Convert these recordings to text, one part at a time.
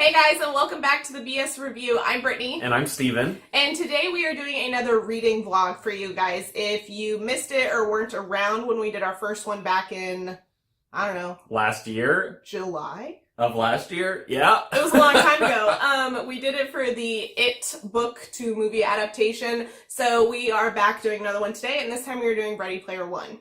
Hey guys, and welcome back to the BS Review. I'm Brittany. And I'm Steven. And today we are doing another reading vlog for you guys. If you missed it or weren't around when we did our first one back in, I don't know. Last year? July? Of last year? Yeah. It was a long time ago. We did it for the It book to movie adaptation. So we are back doing another one today, and this time we are doing Ready Player One.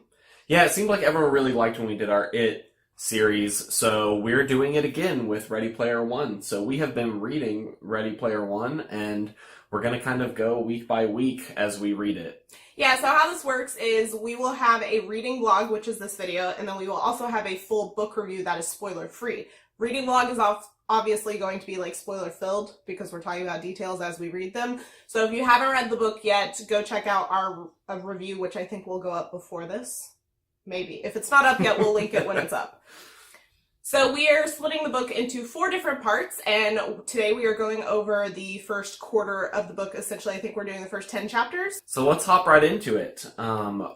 Yeah, it seemed like everyone really liked when we did our It series, so we're doing it again with Ready Player One. So we have been reading Ready Player One, and we're going to kind of go week by week as we read it. Yeah, so how this works is we will have a reading vlog, which is this video, and then we will also have a full book review that is spoiler-free. Reading vlog is obviously going to be like spoiler-filled because we're talking about details as we read them. So if you haven't read the book yet, go check out our review, which I think will go up before this. Maybe. If it's not up yet, we'll link it when it's up. So we are splitting the book into 4 different parts, and today we are going over the first quarter of the book. Essentially, I think we're doing the first 10 chapters. So let's hop right into it.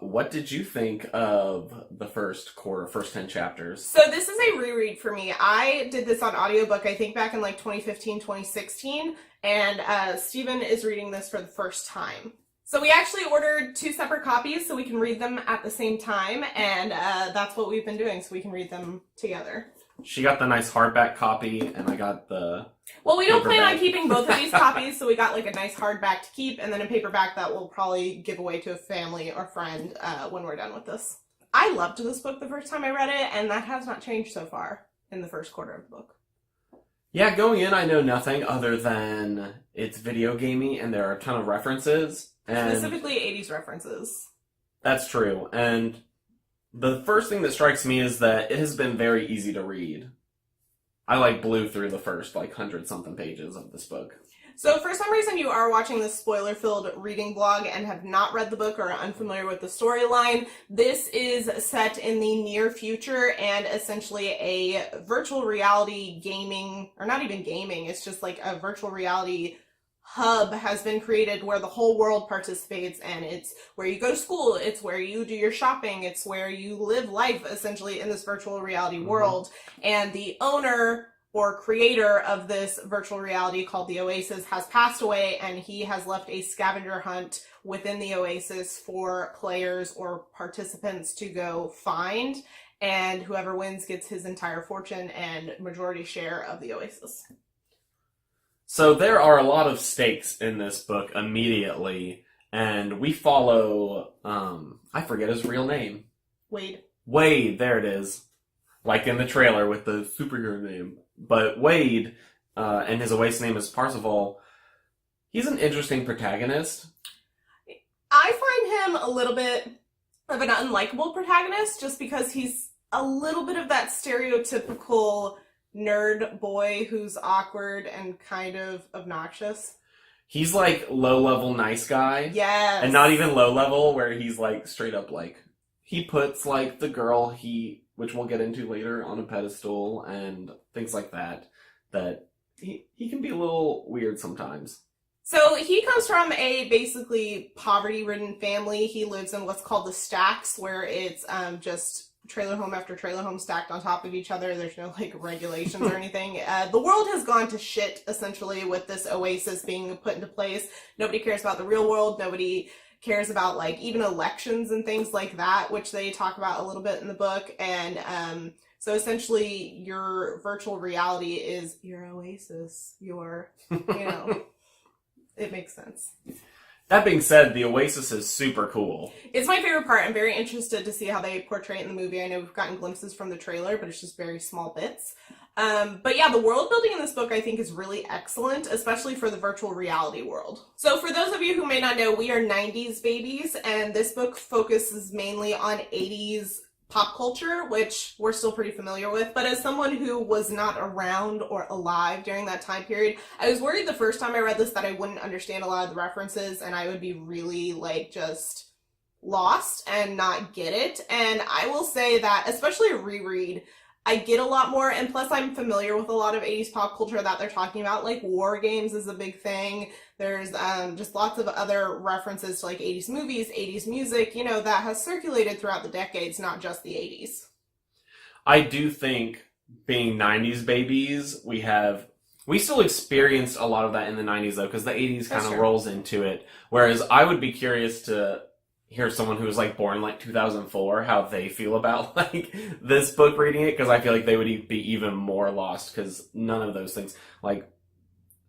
What did you think of the first quarter, first 10 chapters? So this is a reread for me. I did this on audiobook, I think back in like 2015, 2016, and Steven is reading this for the first time. So we actually ordered 2 separate copies so we can read them at the same time, and that's what we've been doing, so we can read them together. She got the nice hardback copy, and I got the Well, we don't plan paperback. on keeping both of these copies, so we got like a nice hardback to keep, and then a paperback that we'll probably give away to a family or friend when we're done with this. I loved this book the first time I read it, and that has not changed so far in the first quarter of the book. Yeah, going in, I know nothing other than it's video gamey, and there are a ton of references. And Specifically 80s references. That's true, and the first thing that strikes me is that it has been very easy to read. I blew through the first 100-something pages of this book. So if for some reason you are watching this spoiler-filled reading vlog and have not read the book or are unfamiliar with the storyline, this is set in the near future and essentially a virtual reality gaming, or not even gaming, it's just like a virtual reality hub has been created where the whole world participates, and it's where you go to school, it's where you do your shopping, it's where you live life essentially in this virtual reality world. And the owner or creator of this virtual reality called the Oasis has passed away, and he has left a scavenger hunt within the Oasis for players or participants to go find, and whoever wins gets his entire fortune and majority share of the Oasis. So there are a lot of stakes in this book immediately, and we follow, I forget his real name. Wade. Wade, there it is. Like in the trailer with the superhero name. But Wade, and his Oasis name is Parzival, he's an interesting protagonist. I find him a little bit of an unlikable protagonist just because he's a little bit of that stereotypical nerd boy who's awkward and kind of obnoxious. He's low-level nice guy. Yes. And not even low-level, where he's straight up he puts the girl which we'll get into later, on a pedestal and things like that he can be a little weird sometimes. So he comes from a basically poverty-ridden family. He lives in what's called the stacks, where it's just trailer home after trailer home stacked on top of each other. There's no regulations or anything. The world has gone to shit essentially with this Oasis being put into place. Nobody cares about the real world. Nobody cares about even elections and things like that, which they talk about a little bit in the book. And so essentially your virtual reality is your Oasis, your, it makes sense. That being said, the Oasis is super cool. It's my favorite part. I'm very interested to see how they portray it in the movie. I know we've gotten glimpses from the trailer, but it's just very small bits. But yeah, the world building in this book I think is really excellent, especially for the virtual reality world. So for those of you who may not know, we are 90s babies, and this book focuses mainly on 80s pop culture, which we're still pretty familiar with. But as someone who was not around or alive during that time period, I was worried the first time I read this that I wouldn't understand a lot of the references and I would be really just lost and not get it. And I will say that, especially a reread, I get a lot more, and plus I'm familiar with a lot of 80s pop culture that they're talking about, war games is a big thing. There's just lots of other references to 80s movies, 80s music, that has circulated throughout the decades, not just the 80s. I do think, being 90s babies, we have We still experienced a lot of that in the 90s, though, because the 80s kind That's of true. rolls into it. Whereas I would be curious to hear someone who was, like, born, like, 2004, how they feel about, like, this book reading it, because I feel like they would be even more lost, because none of those things, like,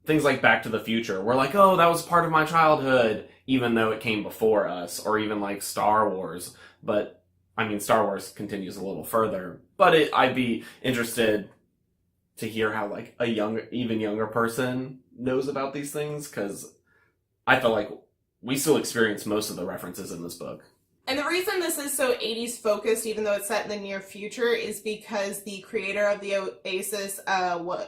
things like Back to the Future, we're like, oh, that was part of my childhood, even though it came before us, or even, like, Star Wars. But, I mean, Star Wars continues a little further, but I'd be interested to hear how, like, a even younger person knows about these things, because I feel like we still experience most of the references in this book. And the reason this is so 80s focused, even though it's set in the near future, is because the creator of the Oasis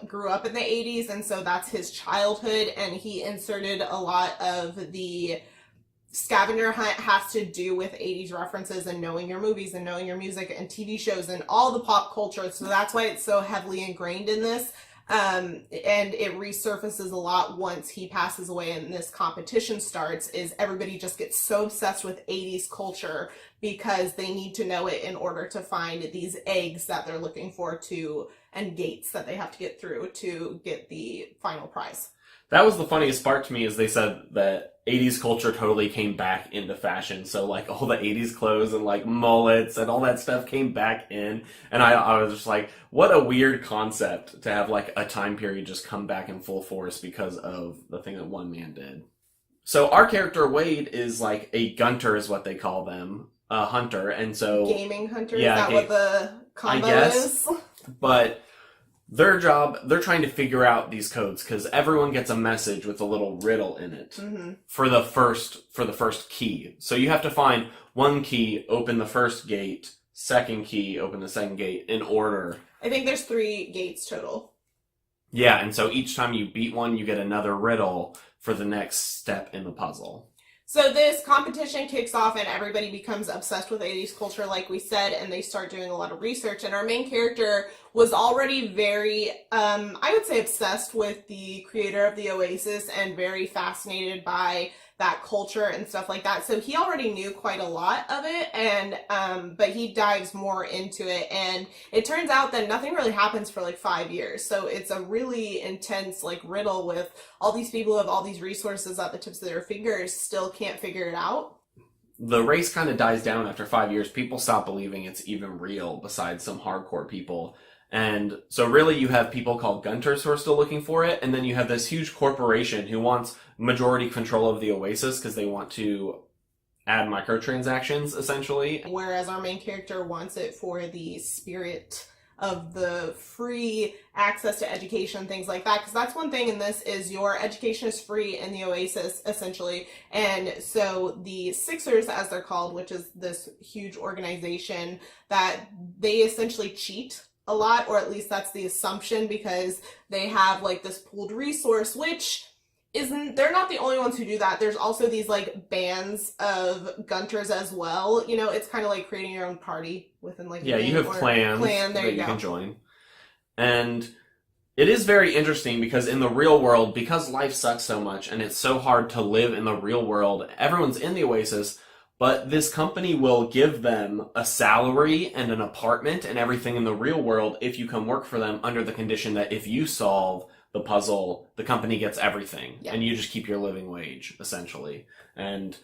grew up in the 80s, and so that's his childhood, and he inserted a lot of the scavenger hunt has to do with 80s references and knowing your movies and knowing your music and TV shows and all the pop culture. So that's why it's so heavily ingrained in this. And it resurfaces a lot once he passes away and this competition starts, is everybody just gets so obsessed with 80s culture because they need to know it in order to find these eggs that they're looking for and gates that they have to get through to get the final prize. That was the funniest part to me, is they said that 80s culture totally came back into fashion. So, like, all the 80s clothes and, like, mullets and all that stuff came back in. And I was just like, what a weird concept to have, like, a time period just come back in full force because of the thing that one man did. So our character, Wade, is, like, a gunter is what they call them. A hunter. And so... Gaming hunter? Yeah, is that what the combo is? But... their job, they're trying to figure out these codes because everyone gets a message with a little riddle in it for the first key. So you have to find one key, open the first gate, second key, open the second gate in order. I think there's 3 gates total. Yeah, and so each time you beat one, you get another riddle for the next step in the puzzle. So this competition kicks off and everybody becomes obsessed with 80s culture, like we said, and they start doing a lot of research. And our main character was already very, I would say, obsessed with the creator of the Oasis and very fascinated by that culture and stuff like that. So he already knew quite a lot of it, and but he dives more into it. And it turns out that nothing really happens for like 5 years. So it's a really intense like riddle with all these people who have all these resources at the tips of their fingers still can't figure it out. The race kind of dies down after 5 years. People stop believing it's even real, besides some hardcore people. And so really you have people called Gunters who are still looking for it, and then you have this huge corporation who wants majority control of the Oasis because they want to add microtransactions, essentially. Whereas our main character wants it for the spirit of the free access to education, things like that. Because that's one thing in this is your education is free in the Oasis, essentially. And so the Sixers, as they're called, which is this huge organization, that they essentially cheat a lot, or at least that's the assumption, because they have like this pooled resource, which they're not the only ones who do that. There's also these like bands of Gunters as well. You know, it's kind of like creating your own party within like you have clans that you can join. And it is very interesting because in the real world, because life sucks so much and it's so hard to live in the real world, everyone's in the Oasis, but this company will give them a salary and an apartment and everything in the real world if you come work for them, under the condition that if you solve the puzzle, the company gets everything. Yeah. And you just keep your living wage, essentially. And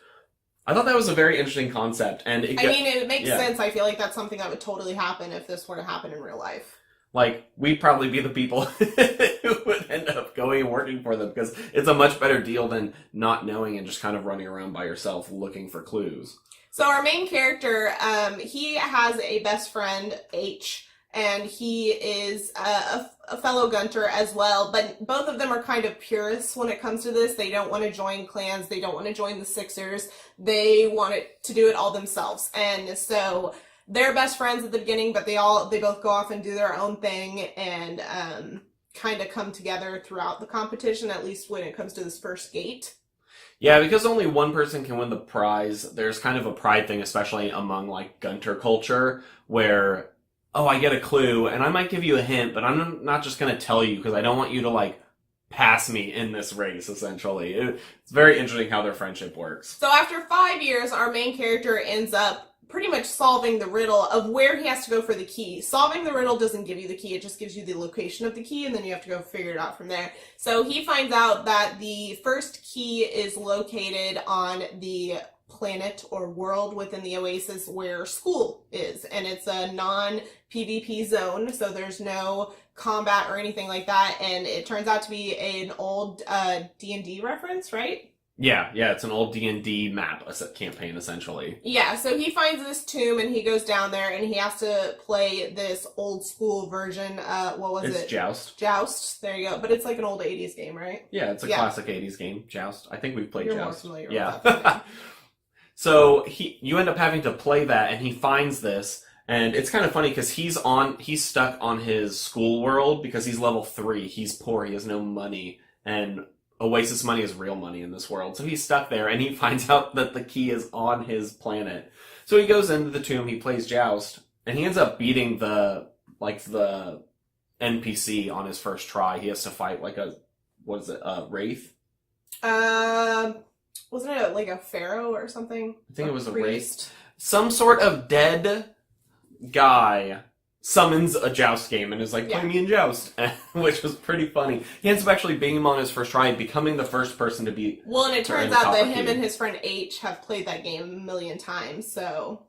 I thought that was a very interesting concept. And it makes sense. I feel like that's something that would totally happen if this were to happen in real life. Like, we'd probably be the people who would end up going and working for them, because it's a much better deal than not knowing and just kind of running around by yourself looking for clues. So our main character, he has a best friend, H, and he is a fellow Gunter as well, but both of them are kind of purists when it comes to this. They don't want to join clans. They don't want to join the Sixers. They want to do it all themselves. And so they're best friends at the beginning, but they both go off and do their own thing and kind of come together throughout the competition, at least when it comes to this first gate. Yeah, because only one person can win the prize. There's kind of a pride thing, especially among like Gunter culture, where, oh, I get a clue and I might give you a hint, but I'm not just going to tell you because I don't want you to like pass me in this race, essentially. It's very interesting how their friendship works. So after 5 years, our main character ends up pretty much solving the riddle of where he has to go for the key. Solving the riddle doesn't give you the key, it just gives you the location of the key, and then you have to go figure it out from there. So he finds out that the first key is located on the planet or world within the Oasis where school is, and it's a non-PvP zone, so there's no combat or anything like that, and it turns out to be an old D&D reference, right? Yeah, it's an old D&D map, a campaign, essentially. Yeah, so he finds this tomb, and he goes down there, and he has to play this old school version, what was it? It's Joust. Joust, there you go. But it's like an old 80s game, right? Yeah, it's a classic 80s game, Joust. I think we've played You're Joust. more familiar with that. So you end up having to play that, and he finds this, and it's kind of funny because he's stuck on his school world because he's level 3. He's poor, he has no money, and Oasis money is real money in this world. So he's stuck there, and he finds out that the key is on his planet. So he goes into the tomb, he plays Joust, and he ends up beating the NPC on his first try. He has to fight a wraith? Wasn't it like a pharaoh or something? I think it was a priest. wraith. Some sort of dead guy summons a Joust game and is like, play me in Joust, which was pretty funny. He ends up actually beating him on his first try, becoming the first person to beat. Well, and it turns out that him and his friend H have played that game a million times, so.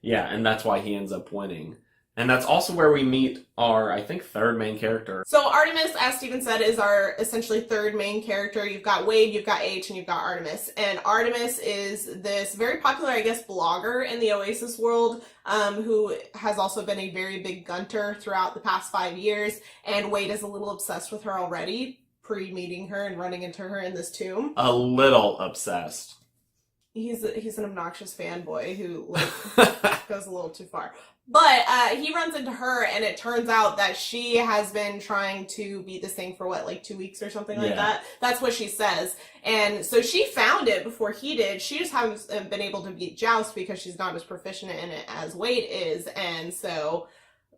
Yeah, and that's why he ends up winning. And that's also where we meet our, I think, third main character. So Artemis, as Steven said, is our essentially third main character. You've got Wade, you've got H, and you've got Artemis. And Artemis is this very popular, I guess, blogger in the Oasis world, who has also been a very big gunter throughout the past 5 years. And Wade is a little obsessed with her already, pre-meeting her and running into her in this tomb. A little obsessed. He's an obnoxious fanboy who goes a little too far. But he runs into her, and it turns out that she has been trying to beat this thing for 2 weeks or something like that. That's what she says. And so she found it before he did. She just hasn't been able to beat Joust because she's not as proficient in it as Wade is. And so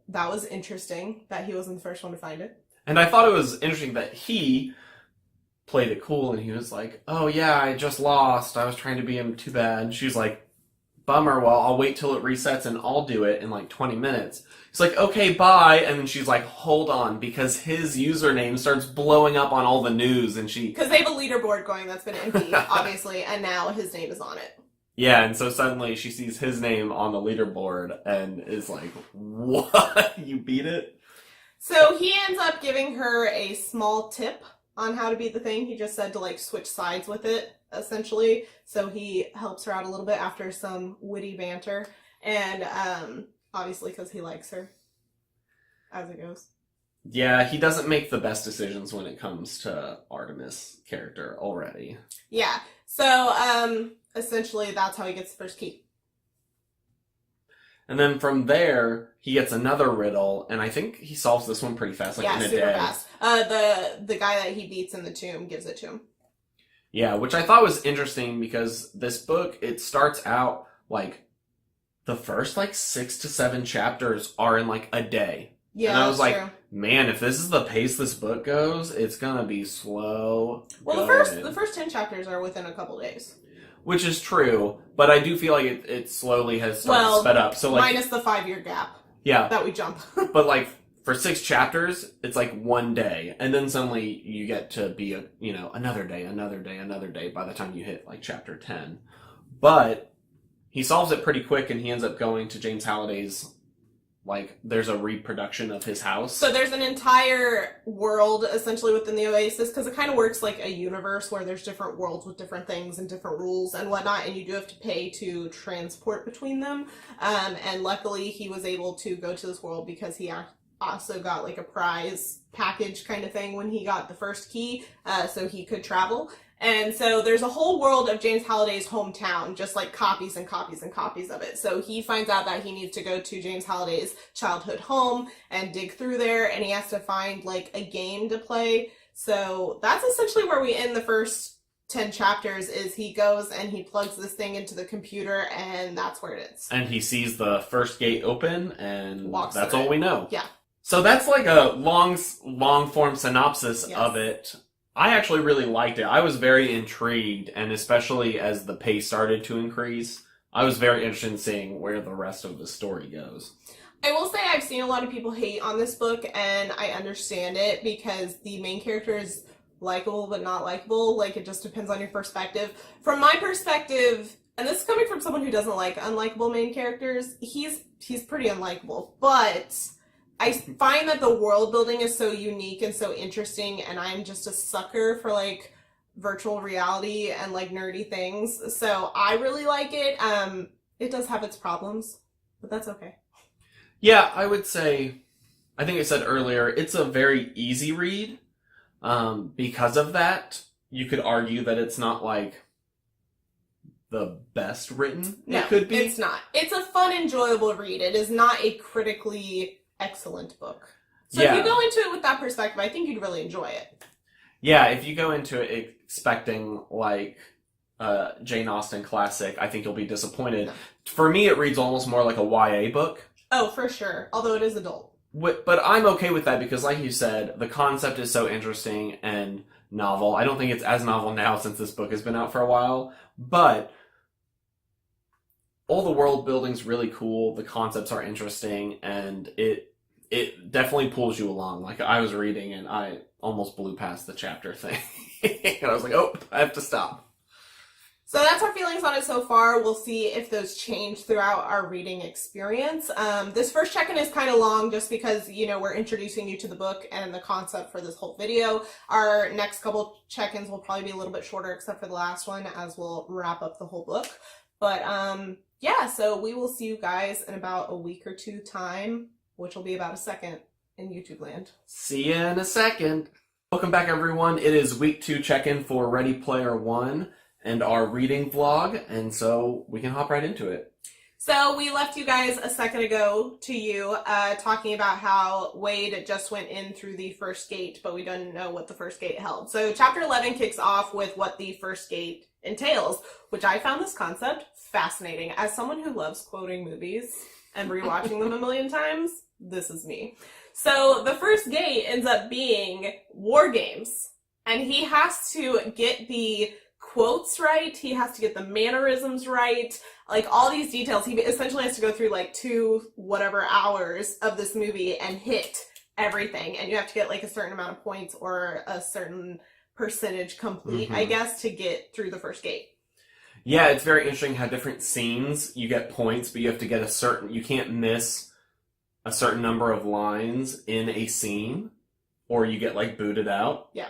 that was interesting that he wasn't the first one to find it. And I thought it was interesting that he played it cool, and he was like, oh yeah, I just lost. I was trying to beat him, too bad. And she was like, bummer, well, I'll wait till it resets and I'll do it in 20 minutes. He's like, okay, bye. And then she's like, hold on, because his username starts blowing up on all the news, and because they have a leaderboard going that's been empty, obviously, and now his name is on it. Yeah, and so suddenly she sees his name on the leaderboard and is like, what? You beat it? So he ends up giving her a small tip on how to beat the thing. He just said to switch sides with it, essentially. So he helps her out a little bit after some witty banter, and obviously because he likes her, as it goes. Yeah, he doesn't make the best decisions when it comes to Artemis' character already. Yeah, so essentially that's how he gets the first key. And then from there, he gets another riddle, and I think he solves this one pretty fast, in a super day. Fast. The guy that he beats in the tomb gives it to him. Yeah, which I thought was interesting because this book, it starts out the first 6 to 7 chapters are in a day. Yeah, and I was true. Man, if this is the pace this book goes, it's gonna be slow. Well, the first 10 chapters are within a couple days. Which is true, but I do feel like it slowly has started sped up. So minus the 5-year gap. Yeah. That we jump. But for 6 chapters, it's 1 day, and then suddenly you get to be another day by the time you hit chapter 10. But he solves it pretty quick, and he ends up going to James Halliday's. There's a reproduction of his house. So there's an entire world, essentially, within the Oasis, because it kind of works like a universe where there's different worlds with different things and different rules and whatnot, and you do have to pay to transport between them. And luckily, he was able to go to this world because he also got a prize package kind of thing when he got the first key, so he could travel. And so there's a whole world of James Halliday's hometown, just copies and copies and copies of it. So he finds out that he needs to go to James Halliday's childhood home and dig through there, and he has to find a game to play. So that's essentially where we end the first 10 chapters, is he goes and he plugs this thing into the computer, and that's where it is. And he sees the first gate open, and that's all we know. Yeah. So that's a long form synopsis of it. I actually really liked it. I was very intrigued, and especially as the pace started to increase, I was very interested in seeing where the rest of the story goes. I will say I've seen a lot of people hate on this book, and I understand it because the main character is likable but not likable. Like, it just depends on your perspective. From my perspective, and this is coming from someone who doesn't like unlikable main characters, he's pretty unlikable. But I find that the world building is so unique and so interesting, and I'm just a sucker for, like, virtual reality and, like, nerdy things. So I really like it. It does have its problems, but that's okay. Yeah, I would say, I think I said earlier, it's a very easy read. Because of that, you could argue that it's not, like, the best written No, it could be. It's not. It's a fun, enjoyable read. It is not a critically excellent book. So if you go into it with that perspective, I think you'd really enjoy it. Yeah, if you go into it expecting, like, Jane Austen classic, I think you'll be disappointed. No. For me, it reads almost more like a YA book. Oh, for sure. Although it is adult. But I'm okay with that because, like you said, the concept is so interesting and novel. I don't think it's as novel now since this book has been out for a while, but all the world building's really cool, the concepts are interesting, and it definitely pulls you along. Like, I was reading and I almost blew past the chapter thing. And I was like, oh, I have to stop. So that's our feelings on it so far. We'll see if those change throughout our reading experience. This first check-in is kind of long just because, you know, we're introducing you to the book and the concept for this whole video. Our next couple check-ins will probably be a little bit shorter except for the last one as we'll wrap up the whole book. But yeah, so we will see you guys in about a week or two time, which will be about a second in YouTube land. See you in a second. Welcome back, everyone. It is week 2 check-in for Ready Player One and our reading vlog, and so we can hop right into it. So we left you guys a second ago to you talking about how Wade just went in through the first gate, but we don't know what the first gate held. So chapter 11 kicks off with what the first gate entails, which I found this concept fascinating. As someone who loves quoting movies and rewatching them a million times, this is me. So the first gate ends up being war games, and he has to get the quotes right, he has to get the mannerisms right, like all these details. He essentially has to go through like 2 whatever hours of this movie and hit everything, and you have to get like a certain amount of points or a certain percentage complete, I guess, to get through the first gate. Yeah, it's very interesting how different scenes you get points, but you have to get you can't miss a certain number of lines in a scene or you get like booted out. Yeah.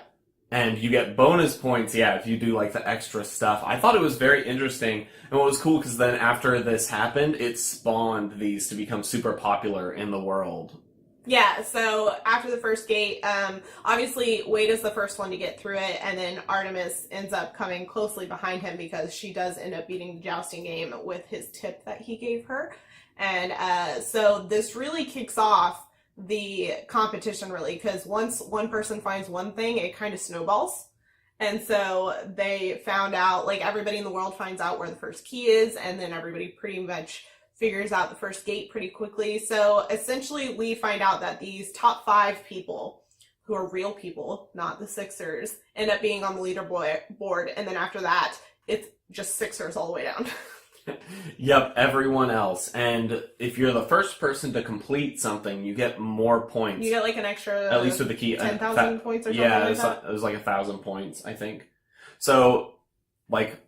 And you get bonus points, yeah, if you do, like, the extra stuff. I thought it was very interesting. And what was cool, because then after this happened, it spawned these to become super popular in the world. Yeah, so after the first gate, obviously Wade is the first one to get through it, and then Artemis ends up coming closely behind him because she does end up beating the jousting game with his tip that he gave her. And so this really kicks off the competition, really, because once one person finds one thing, it kind of snowballs. And so they found out, like, everybody in the world finds out where the first key is, and then everybody pretty much figures out the first gate pretty quickly. So essentially we find out that these top 5 people, who are real people, not the Sixers, end up being on the leaderboard, and then after that it's just Sixers all the way down. Yep, everyone else. And if you're the first person to complete something, you get more points. You get like an extra, at least with the key, 10,000 points or something. Yeah, like that. It was like 1,000 points, I think. So, like,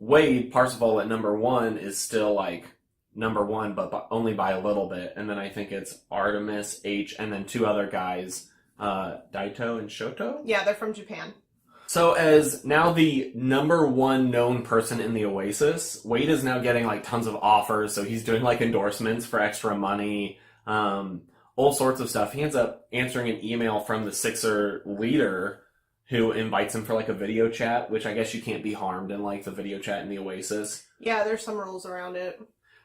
Wade, Parsifal at number 1 is still like number 1, but only by a little bit. And then I think it's Artemis, H, and then 2 other guys, Daito and Shoto? Yeah, they're from Japan. So as now the number 1 known person in the Oasis, Wade is now getting like tons of offers. So he's doing like endorsements for extra money, all sorts of stuff. He ends up answering an email from the Sixer leader who invites him for like a video chat, which I guess you can't be harmed in like the video chat in the Oasis. Yeah, there's some rules around it.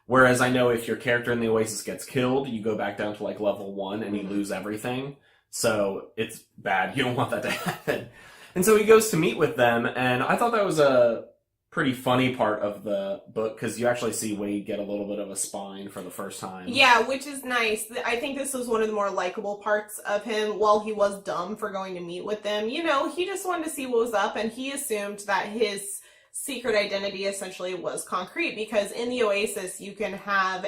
Whereas I know if your character in the Oasis gets killed, you go back down to like level 1 and you lose everything. So it's bad. You don't want that to happen. And so he goes to meet with them, and I thought that was a pretty funny part of the book, because you actually see Wade get a little bit of a spine for the first time. Yeah, which is nice. I think this was one of the more likable parts of him. While he was dumb for going to meet with them, you know, he just wanted to see what was up, and he assumed that his secret identity essentially was concrete, because in the Oasis you can have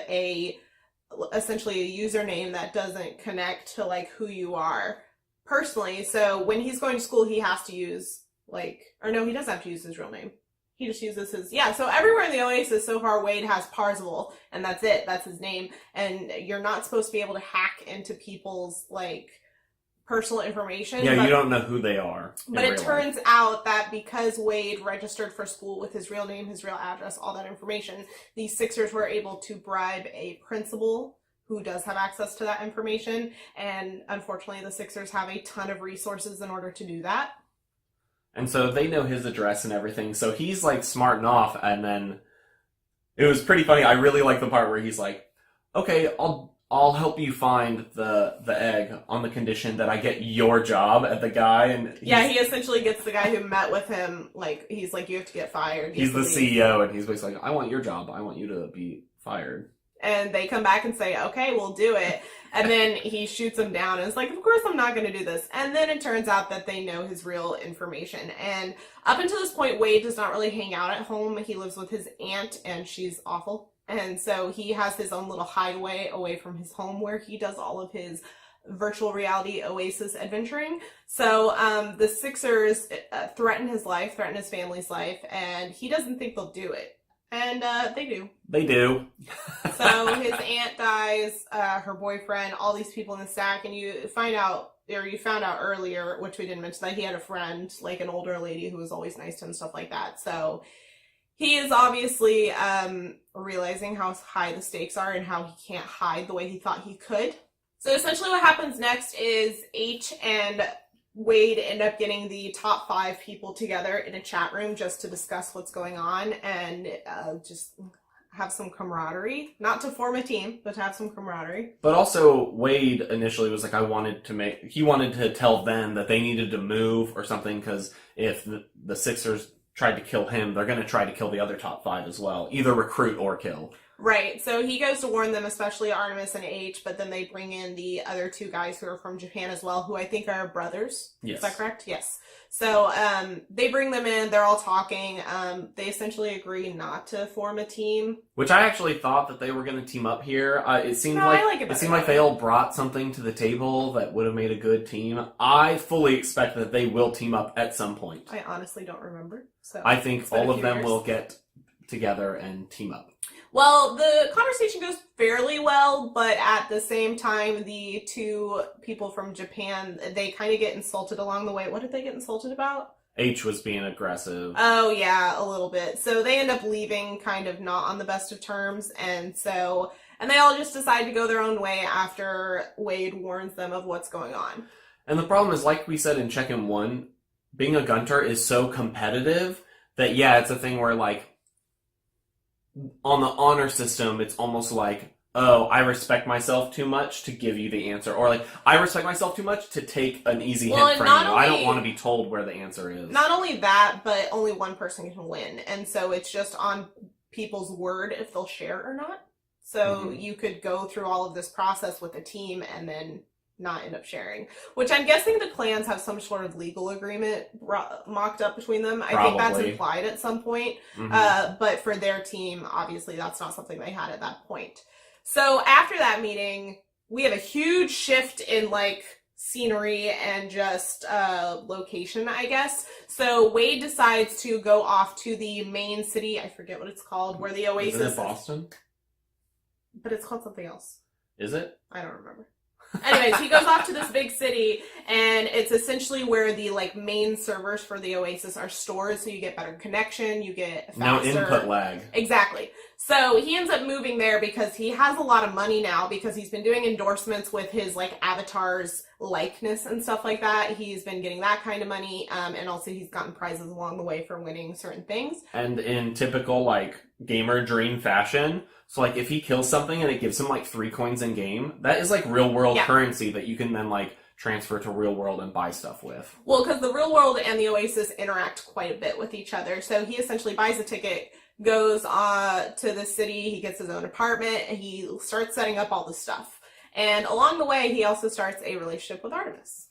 essentially a username that doesn't connect to like who you are personally. So when he's going to school, he has to use or no, he doesn't have to use his real name. He just uses so everywhere in the Oasis so far, Wade has Parzival, and that's it. That's his name. And you're not supposed to be able to hack into people's personal information. Yeah, you don't know who they are. But it turns out that because Wade registered for school with his real name, his real address, all that information, the Sixers were able to bribe a principal who does have access to that information. And unfortunately, the Sixers have a ton of resources in order to do that. And so they know his address and everything. So he's smarting off, and then it was pretty funny. I really like the part where he's like, "Okay, I'll help you find the egg on the condition that I get your job at the guy." And he essentially gets the guy who met with him. He's like, "You have to get fired." He's the CEO, and he's basically like, "I want your job. I want you to be fired." And they come back and say, "Okay, we'll do it." And then he shoots him down and it's like, "Of course I'm not going to do this." And then it turns out that they know his real information. And up until this point, Wade does not really hang out at home. He lives with his aunt, and she's awful. And so he has his own little hideaway away from his home where he does all of his virtual reality Oasis adventuring. So the Sixers threaten his life, threaten his family's life, and he doesn't think they'll do it. And they do. They do. So his aunt dies, her boyfriend, all these people in the stack, and you found out earlier, which we didn't mention, that he had a friend, an older lady who was always nice to him and stuff like that. So he is obviously realizing how high the stakes are and how he can't hide the way he thought he could. So essentially what happens next is H and Wade end up getting the top 5 people together in a chat room just to discuss what's going on and just have some camaraderie. Not to form a team, but to have some camaraderie. But also, Wade initially was like, he wanted to tell them that they needed to move or something, because if the Sixers tried to kill him, they're going to try to kill the other top 5 as well. Either recruit or kill. Right, so he goes to warn them, especially Artemis and H, but then they bring in the other 2 guys who are from Japan as well, who I think are brothers. Yes. Is that correct? Yes. So they bring them in, they're all talking. They essentially agree not to form a team. Which I actually thought that they were going to team up here. It seemed like they all brought something to the table that would have made a good team. I fully expect that they will team up at some point. I honestly don't remember. So I think all of them will get together and team up. Well, the conversation goes fairly well, but at the same time, the 2 people from Japan, they kind of get insulted along the way. What did they get insulted about? H was being aggressive. Oh, yeah, a little bit. So they end up leaving kind of not on the best of terms, and they all just decide to go their own way after Wade warns them of what's going on. And the problem is, like we said in Check-In 1, being a Gunter is so competitive that, it's a thing where, on the honor system, it's almost like, oh, I respect myself too much to give you the answer. Or I respect myself too much to take an easy hint from you. I don't want to be told where the answer is. Not only that, but only one person can win. And so it's just on people's word if they'll share or not. So you could go through all of this process with a team and then not end up sharing. Which I'm guessing the clans have some sort of legal agreement mocked up between them. Probably. I think that's implied at some point. But for their team, obviously that's not something they had at that point. So after that meeting, we have a huge shift in scenery and just location, I guess. So Wade decides to go off to the main city. I forget what it's called, where the Oasis Isn't it Boston? But it's called something else. Is it? I don't remember. Anyways, he goes off to this big city, and it's essentially where the main servers for the Oasis are stored, so you get better connection, you get faster. No input lag. Exactly. So he ends up moving there because he has a lot of money now, because he's been doing endorsements with his avatar's likeness and stuff like that. He's been getting that kind of money, and also he's gotten prizes along the way for winning certain things. And in typical gamer dream fashion, so if he kills something and it gives him 3 coins in game, that is real world currency that you can then transfer to real world and buy stuff with. Well, because the real world and the Oasis interact quite a bit with each other. So he essentially buys a ticket, goes to the city, he gets his own apartment, and he starts setting up all this stuff. And along the way, he also starts a relationship with Artemis.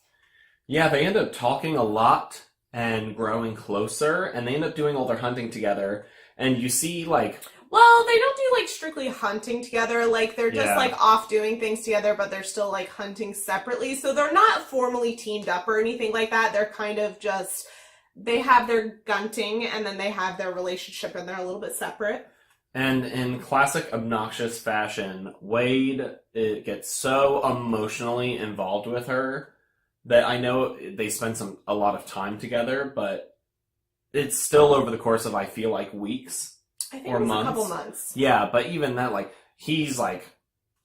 Yeah, they end up talking a lot, and growing closer, and they end up doing all their hunting together. And you see, like, well, they don't do like strictly hunting together. Like they're just Yeah. like off doing things together, but they're still like hunting separately. So they're not formally teamed up or anything like that. They're kind of just they have their gunting and then they have their relationship and they're a little bit separate. and in classic obnoxious fashion, Wade gets so emotionally involved with her that I know they spend a lot of time together, but it's still over the course of, I feel like, weeks. I think Or it was months. a couple months. Yeah, but even that, like, he's like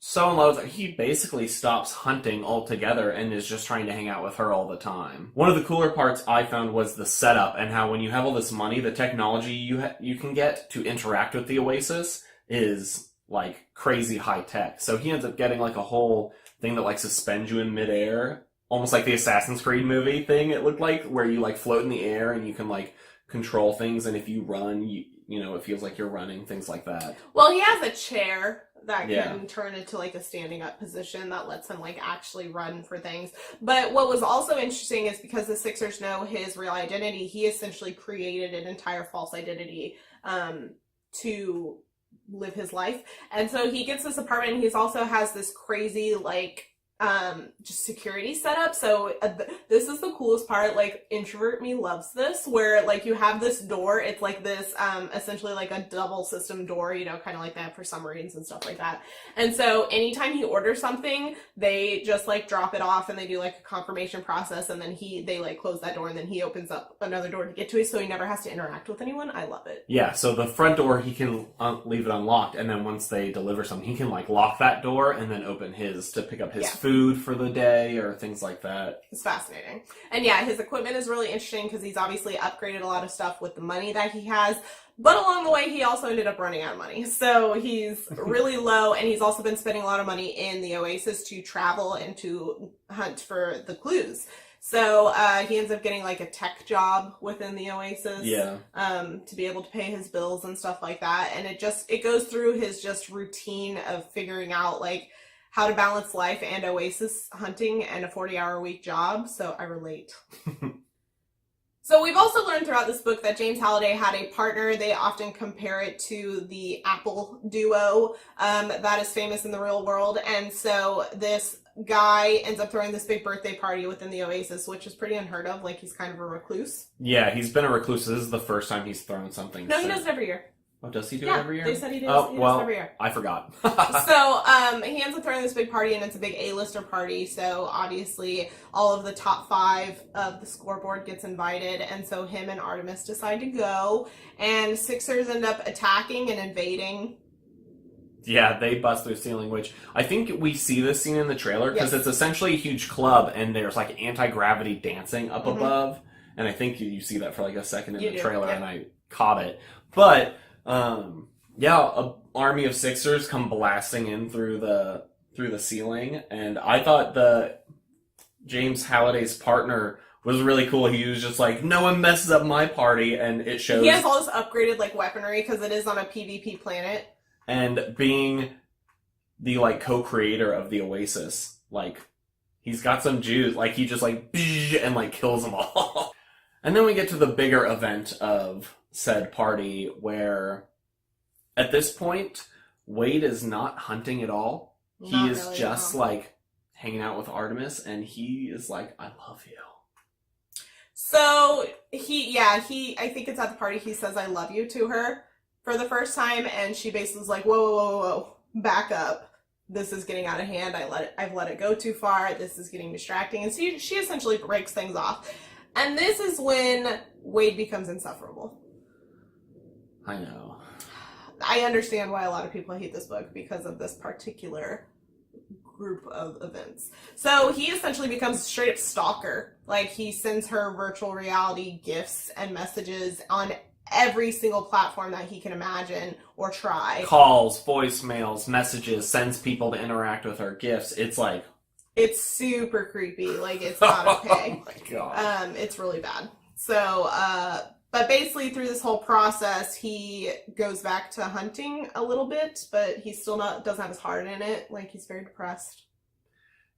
so in love with her, he basically stops hunting altogether and is just trying to hang out with her all the time. One of the cooler parts I found was the setup and how when you have all this money, the technology you can get to interact with the Oasis is like crazy high tech. So he ends up getting like a whole thing that like suspends you in midair, almost like the Assassin's Creed movie thing. It looked like where you like float in the air and you can like control things, and if you run, you know, it feels like you're running, things like that. Well, he has a chair that Yeah. can turn into like a standing up position that lets him like actually run for things. But what was also interesting is because the Sixers know his real identity, he essentially created an entire false identity to live his life. And so he gets this apartment and he also has this crazy like just security setup. So this is the coolest part. Like introvert me loves this, where like you have this door. It's like this essentially like a double system door, you know, kind of like that for submarines and stuff like that. And so anytime he orders something, they just like drop it off and they do like a confirmation process, and then they like close that door and then he opens up another door to get to it, so he never has to interact with anyone. I love it. Yeah, so the front door, he can leave it unlocked, and then once they deliver something, he can like lock that door and then open his to pick up his food for the day or things like that. It's fascinating. And yeah, his equipment is really interesting because he's obviously upgraded a lot of stuff with the money that he has. But along the way, he also ended up running out of money. So he's really low, and he's also been spending a lot of money in the Oasis to travel and to hunt for the clues. So he ends up getting like a tech job within the Oasis, to be able to pay his bills and stuff like that. And it goes through his just routine of figuring out like how to balance life and Oasis hunting and a 40-hour-a-week job. So I relate. So we've also learned throughout this book that James Halliday had a partner. They often compare it to the Apple duo that is famous in the real world. And so this guy ends up throwing this big birthday party within the Oasis, which is pretty unheard of. Like, he's kind of a recluse. Yeah, he's been a recluse. This is the first time he's thrown something. No, he does it every year. Oh, does he do it every year? They said he does, he does every year. I forgot. So he ends up throwing this big party, and it's a big A-lister party. So obviously all of the top 5 of the scoreboard gets invited, and so him and Artemis decide to go, and Sixers end up attacking and invading. Yeah, they bust through the ceiling, which I think we see this scene in the trailer because it's essentially a huge club, and there's like anti-gravity dancing up above, and I think you see that for like a second in the trailer, and I caught it. But an army of Sixers come blasting in through the ceiling, and I thought the James Halliday's partner was really cool. He was just like, no one messes up my party, and it shows. He has all this upgraded like weaponry because it is on a PvP planet. And being the like co-creator of the Oasis, like he's got some juice. Like he just like and like kills them all. And then we get to the bigger event of said party, where at this point Wade is not hunting at all. He is really just like hanging out with Artemis, and he is like, I love you. So I think it's at the party he says I love you to her for the first time, and she basically is like, whoa, back up. This is getting out of hand. I've let it go too far. This is getting distracting. And so she essentially breaks things off. And this is when Wade becomes insufferable. I know. I understand why a lot of people hate this book because of this particular group of events. So he essentially becomes a straight up stalker. Like, he sends her virtual reality gifts and messages on every single platform that he can imagine or try. Calls, voicemails, messages, sends people to interact with her, gifts. It's like, it's super creepy. Like, it's not okay. Oh my god. It's really bad. So, but basically through this whole process, he goes back to hunting a little bit, but he still doesn't have his heart in it. Like, he's very depressed.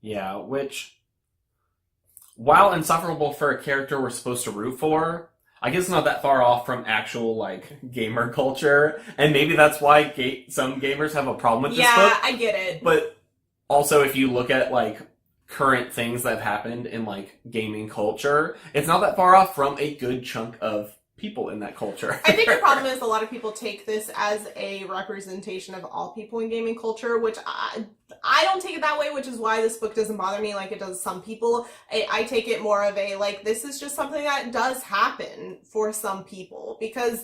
Yeah, which while insufferable for a character we're supposed to root for, I guess it's not that far off from actual, like, gamer culture. And maybe that's why some gamers have a problem with this book. Yeah, I get it. But also, if you look at, like, current things that have happened in, like, gaming culture, it's not that far off from a good chunk of people in that culture. I think the problem is a lot of people take this as a representation of all people in gaming culture, which I don't take it that way, which is why this book doesn't bother me like it does some people. I take it more of a, like, this is just something that does happen for some people, because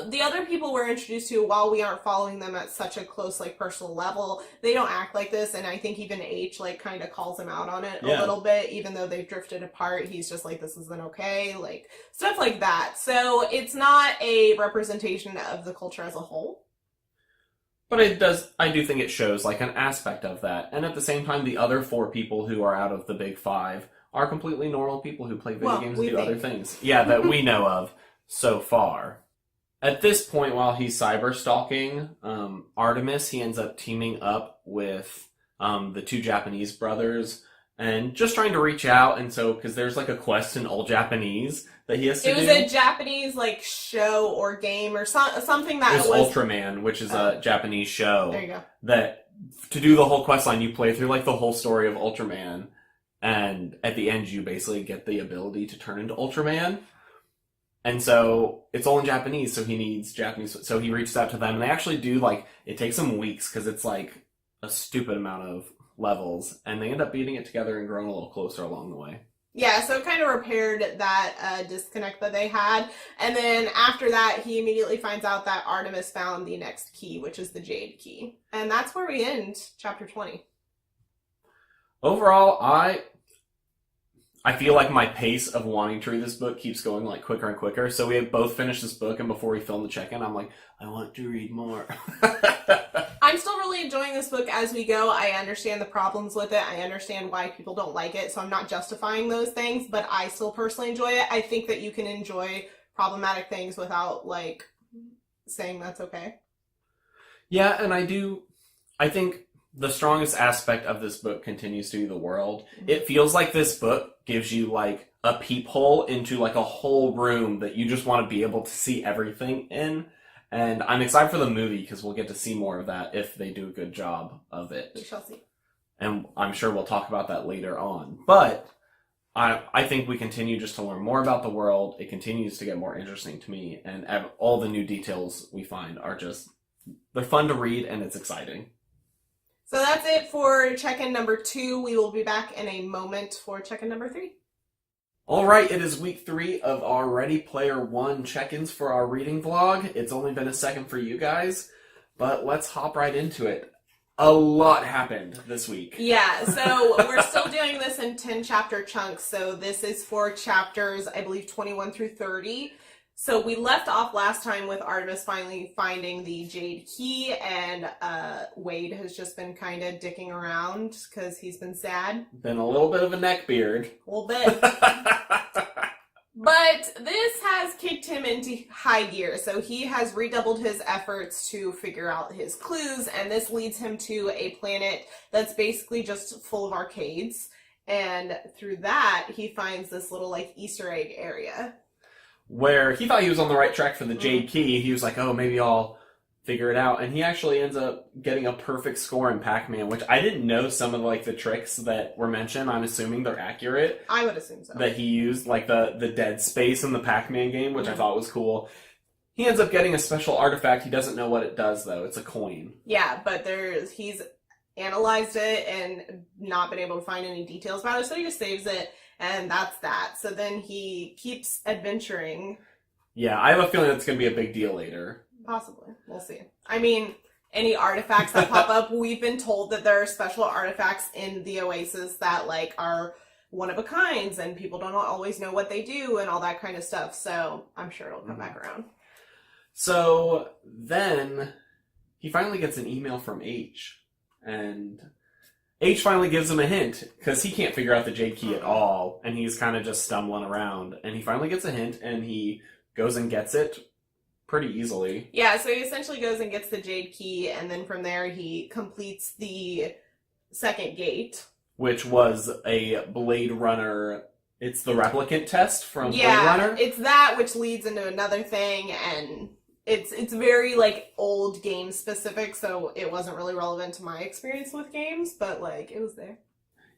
the other people we're introduced to, while we aren't following them at such a close, like, personal level, they don't act like this, and I think even H, like, kind of calls him out on it a little bit, even though they've drifted apart. He's just like, this isn't okay, like, stuff like that. So it's not a representation of the culture as a whole. But I do think it shows, like, an aspect of that. And at the same time, the other 4 people who are out of the big 5 are completely normal people who play video games and do other things. Yeah, that we know of so far. At this point, while he's cyber stalking Artemis, he ends up teaming up with the 2 Japanese brothers and just trying to reach out. And so, because there's, like, a quest in Old Japanese that he has to do. It was a Japanese, like, show or game or something that was Ultraman, which is a Japanese show. There you go. That, to do the whole quest line, you play through, like, the whole story of Ultraman, and at the end you basically get the ability to turn into Ultraman. And so, it's all in Japanese, so he needs Japanese, so he reaches out to them, and they actually do, like, it takes him weeks, because it's, like, a stupid amount of levels, and they end up beating it together and growing a little closer along the way. Yeah, so it kind of repaired that disconnect that they had. And then after that, he immediately finds out that Artemis found the next key, which is the Jade Key. And that's where we end chapter 20. Overall, I feel like my pace of wanting to read this book keeps going, like, quicker and quicker. So we have both finished this book, and before we film the check-in, I'm like, I want to read more. I'm still really enjoying this book as we go. I understand the problems with it. I understand why people don't like it, so I'm not justifying those things, but I still personally enjoy it. I think that you can enjoy problematic things without, like, saying that's okay. Yeah, and I think the strongest aspect of this book continues to be the world. Mm-hmm. It feels like this book gives you, like, a peephole into, like, a whole room that you just want to be able to see everything in. And I'm excited for the movie, because we'll get to see more of that if they do a good job of it. We shall see. And I'm sure we'll talk about that later on. But I think we continue just to learn more about the world. It continues to get more interesting to me. And all the new details we find are just, they're fun to read, and it's exciting. So that's it for check-in number 2. We will be back in a moment for check-in number 3. Alright, it is week 3 of our Ready Player One check-ins for our reading vlog. It's only been a second for you guys, but let's hop right into it. A lot happened this week. Yeah, so we're still doing this in 10-chapter chunks, so this is for chapters, I believe, 21 through 30. So we left off last time with Artemis finally finding the Jade Key, and Wade has just been kind of dicking around because he's been sad. Been a little bit of a neckbeard. A little bit. But this has kicked him into high gear, so he has redoubled his efforts to figure out his clues, and this leads him to a planet that's basically just full of arcades, and through that, he finds this little, like, Easter egg area. Where he thought he was on the right track for the Jade Key. He was like, oh, maybe I'll figure it out. And he actually ends up getting a perfect score in Pac-Man, which I didn't know some of, like, the tricks that were mentioned. I'm assuming they're accurate. I would assume so. That he used, like, the dead space in the Pac-Man game, which I thought was cool. He ends up getting a special artifact. He doesn't know what it does, though. It's a coin. Yeah, but he's analyzed it and not been able to find any details about it, so he just saves it. And that's that. So then he keeps adventuring. Yeah, I have a feeling that's going to be a big deal later. Possibly. We'll see. I mean, any artifacts that pop up, we've been told that there are special artifacts in the Oasis that, like, are one of a kinds, and people don't always know what they do and all that kind of stuff. So I'm sure it'll come back around. So then he finally gets an email from H. And H finally gives him a hint, because he can't figure out the Jade Key at all, and he's kind of just stumbling around. And he finally gets a hint, and he goes and gets it pretty easily. Yeah, so he essentially goes and gets the Jade Key, and then from there he completes the second gate. Which was a Blade Runner It's the replicant test from Blade Yeah, Runner? it's that, which leads into another thing, and it's very, like, old game specific, so it wasn't really relevant to my experience with games, but, like, it was there.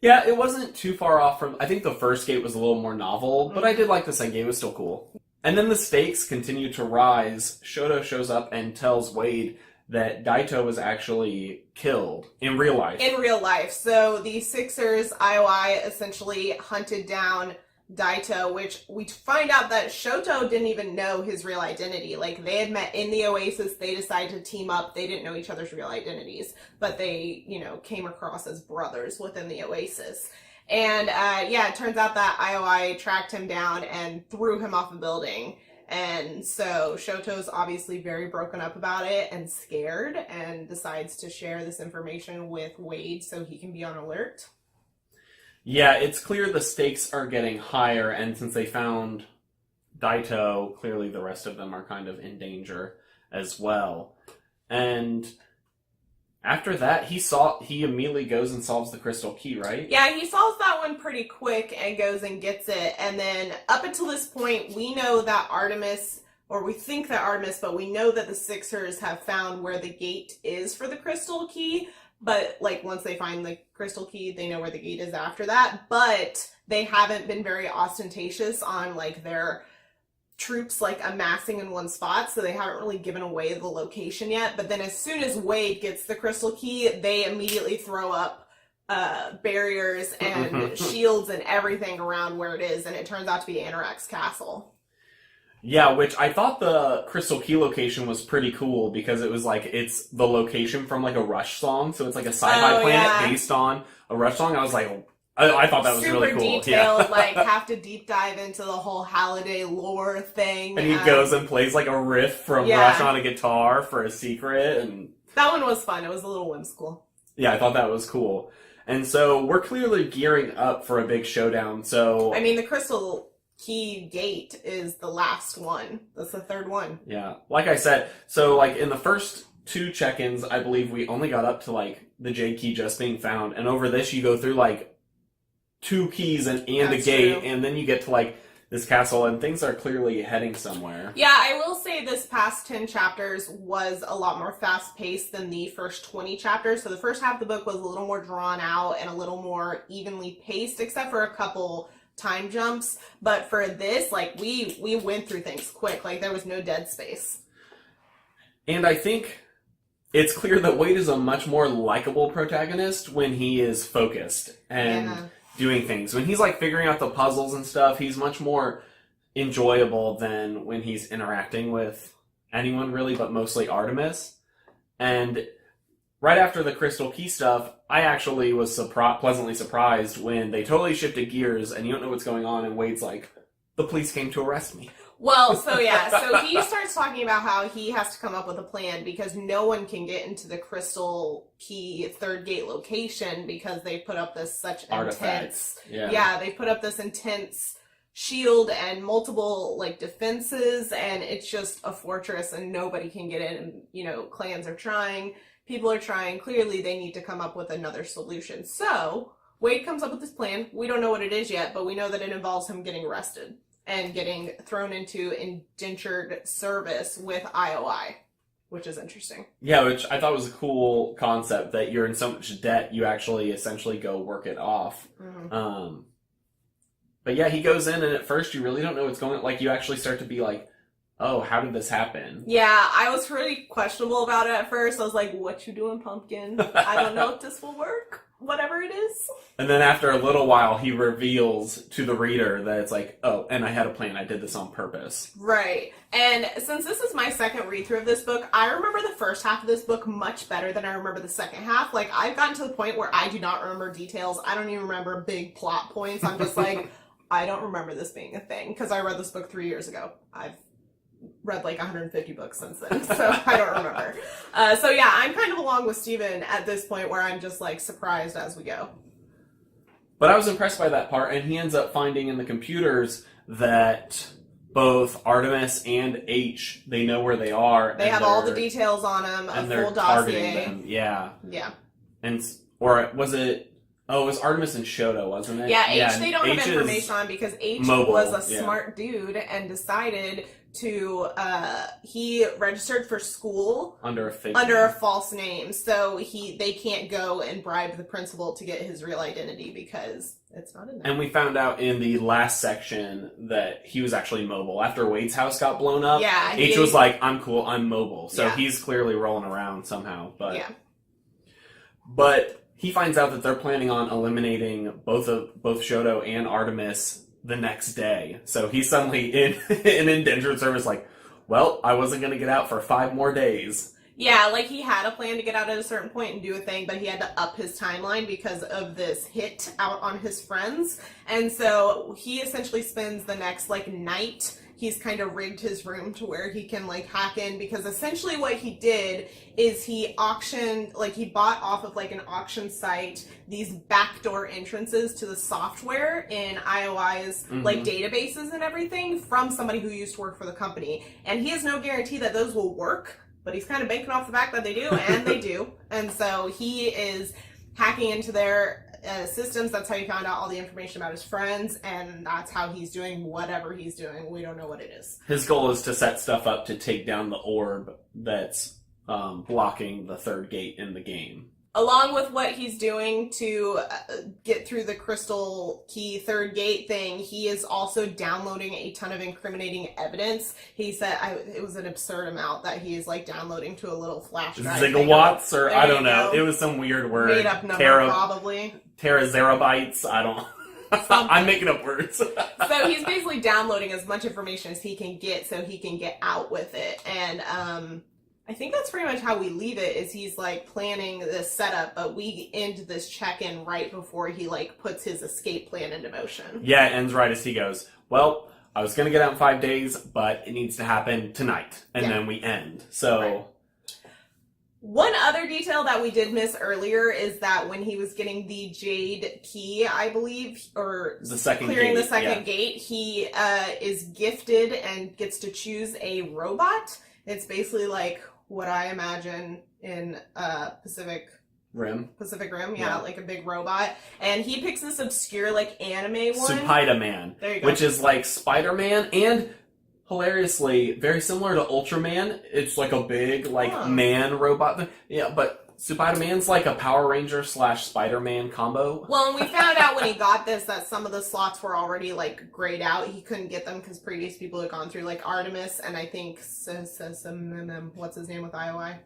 Yeah, it wasn't too far off from... I think the first gate was a little more novel, but I did like the second gate. It was still cool. And then the stakes continue to rise. Shoto shows up and tells Wade that Daito was actually killed in real life. In real life. So the Sixers, IOI, essentially hunted down Daito, which we find out that Shoto didn't even know his real identity. Like, they had met in the Oasis, they decided to team up, they didn't know each other's real identities, but they, you know, came across as brothers within the Oasis. And yeah, it turns out that IOI tracked him down and threw him off a building. And so Shoto's obviously very broken up about it and scared, and decides to share this information with Wade so he can be on alert. Yeah, it's clear the stakes are getting higher, and since they found Daito, clearly the rest of them are kind of in danger as well. And after that, he immediately goes and solves the crystal key, right? Yeah, he solves that one pretty quick and goes and gets it. And then up until this point, we know that Artemis, or we think that Artemis, but we know that the Sixers have found where the gate is for the crystal key. But, like, once they find the crystal key, they know where the gate is after that. But they haven't been very ostentatious on, like, their troops, like, amassing in one spot, so they haven't really given away the location yet. But then as soon as Wade gets the crystal key, they immediately throw up barriers and shields and everything around where it is, and it turns out to be Anorak's castle. Yeah, which I thought the crystal key location was pretty cool, because it was like, it's the location from like a Rush song, so it's like a sci-fi planet based on a Rush song. I was like, I thought that was super really cool. Detailed, Yeah. Like, have to deep dive into the whole Halliday lore thing. And he goes and plays like a riff from Rush on a guitar for a secret, and that one was fun. It was a little whimsical. Yeah, I thought that was cool. And so we're clearly gearing up for a big showdown. So I mean, the crystal key gate is the last one. That's the third one. Yeah. Like I said, so like in the first 2 check-ins, I believe we only got up to like the J key just being found. And over this you go through like 2 keys and a gate, true. And then you get to like this castle, and things are clearly heading somewhere. Yeah, I will say this past 10 chapters was a lot more fast-paced than the first 20 chapters. So the first half of the book was a little more drawn out and a little more evenly paced, except for a couple time jumps. But for this, like, we went through things quick. Like, there was no dead space. And I think it's clear that Wade is a much more likable protagonist when he is focused and doing things. When he's like figuring out the puzzles and stuff, he's much more enjoyable than when he's interacting with anyone really, but mostly Artemis. And right after the crystal key stuff, I actually was pleasantly surprised when they totally shifted gears and you don't know what's going on, and Wade's like, the police came to arrest me. Well, so yeah, so he starts talking about how he has to come up with a plan because no one can get into the crystal key third gate location because they put up this such intense, they put up this intense shield and multiple like defenses, and it's just a fortress and nobody can get in. And, you know, clans are trying, people are trying. Clearly, they need to come up with another solution. So Wade comes up with this plan. We don't know what it is yet, but we know that it involves him getting arrested and getting thrown into indentured service with IOI, which is interesting. Yeah, which I thought was a cool concept, that you're in so much debt, you actually essentially go work it off. Mm-hmm. But yeah, he goes in, and at first you really don't know what's going on. Like, you actually start to be like, oh, how did this happen? Yeah, I was really questionable about it at first. I was like, what you doing, pumpkin? I don't know if this will work. Whatever it is. And then after a little while, he reveals to the reader that it's like, oh, and I had a plan. I did this on purpose. Right. And since this is my second read-through of this book, I remember the first half of this book much better than I remember the second half. Like, I've gotten to the point where I do not remember details. I don't even remember big plot points. I'm just like, I don't remember this being a thing, because I read this book 3 years ago. I've read like 150 books since then, so I don't remember. So yeah, I'm kind of along with Steven at this point, where I'm just like surprised as we go. But I was impressed by that part, and he ends up finding in the computers that both Artemis and H, they know where they are. They have all the details on them, a full dossier. Them. Yeah. Yeah. And, or was it Oh, it was Artemis and Shoto, wasn't it? Yeah, H they don't H have is information on because H mobile, was a yeah. smart dude and decided to he registered for school under a fake under a name. false name. So they can't go and bribe the principal to get his real identity because it's not in there. And we found out in the last section that he was actually mobile. After Wade's house got blown up, Yeah, H was like, I'm cool, I'm mobile. So Yeah. he's clearly rolling around somehow. But yeah. But he finds out that they're planning on eliminating both Shoto and Artemis the next day. So he's suddenly in indentured service like, well, I wasn't going to get out for 5 more days. Yeah, like he had a plan to get out at a certain point and do a thing, but he had to up his timeline because of this hit out on his friends. And so he essentially spends the next like night. He's kind of rigged his room to where he can like hack in, because essentially what he did is he auctioned, like he bought off of like an auction site these backdoor entrances to the software in IOI's like databases and everything from somebody who used to work for the company. And he has no guarantee that those will work, but he's kind of banking off the fact that they do, and they do. And so he is hacking into their systems. That's how he found out all the information about his friends, and that's how he's doing whatever he's doing. We don't know what it is. His goal is to set stuff up to take down the orb that's blocking the third gate in the game. Along with what he's doing to get through the crystal key third gate thing, he is also downloading a ton of incriminating evidence. He said it was an absurd amount that he is like downloading to a little flash drive. Zigawatts, or There I you don't know. go. It was some weird word. Made up number, probably. Terazerabytes, I don't I'm making up words. So he's basically downloading as much information as he can get so he can get out with it. And I think that's pretty much how we leave it, is he's like planning this setup, but we end this check-in right before he like puts his escape plan into motion. Yeah, it ends right as he goes, well, I was going to get out in 5 days, but it needs to happen tonight. And then we end. So... Right. One other detail that we did miss earlier is that when he was getting the jade key, I believe, or the second clearing gate, the second gate, he is gifted and gets to choose a robot. It's basically like what I imagine in Pacific Rim, yeah, like a big robot. And he picks this obscure like anime one. Spider-Man. There you go. Which is like Spider-Man and hilariously very similar to Ultraman. It's like a big like man robot thing. Yeah, but Spider-Man's like a Power Ranger / Spider-Man combo. Well, and we found out when he got this that some of the slots were already like grayed out. He couldn't get them because previous people had gone through, like Artemis and I think what's his name with IOI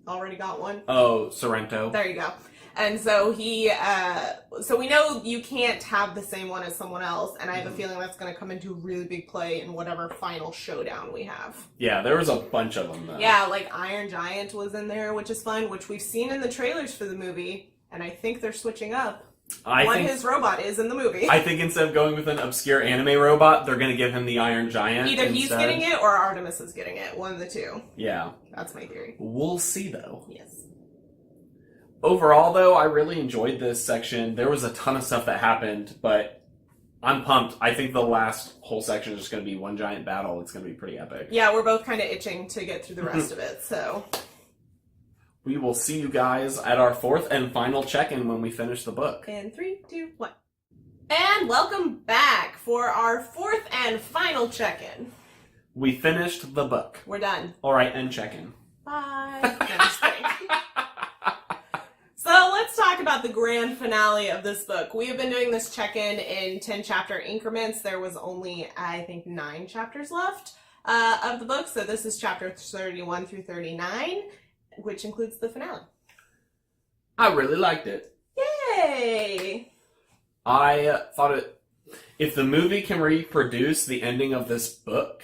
already got one. Oh, Sorrento. There you go. And so he, so we know you can't have the same one as someone else, and I have a feeling that's going to come into really big play in whatever final showdown we have. Yeah, there was a bunch of them though. Yeah, like Iron Giant was in there, which is fun, which we've seen in the trailers for the movie, and I think they're switching up what his robot is in the movie. I think instead of going with an obscure anime robot, they're going to give him the Iron Giant. Either he's getting it or Artemis is getting it. One of the two. Yeah. That's my theory. We'll see though. Yes. Overall, though, I really enjoyed this section. There was a ton of stuff that happened, but I'm pumped. I think the last whole section is just going to be one giant battle. It's going to be pretty epic. Yeah, we're both kind of itching to get through the rest of it, so... We will see you guys at our 4th and final check-in when we finish the book. In 3, 2, 1. And welcome back for our 4th and final check-in. We finished the book. We're done. All right, end check-in. Bye. No, just kidding. So let's talk about the grand finale of this book. We have been doing this check-in in 10-chapter increments. There was only, I think, 9 chapters left of the book. So this is chapters 31 through 39, which includes the finale. I really liked it. Yay! I thought if the movie can reproduce the ending of this book,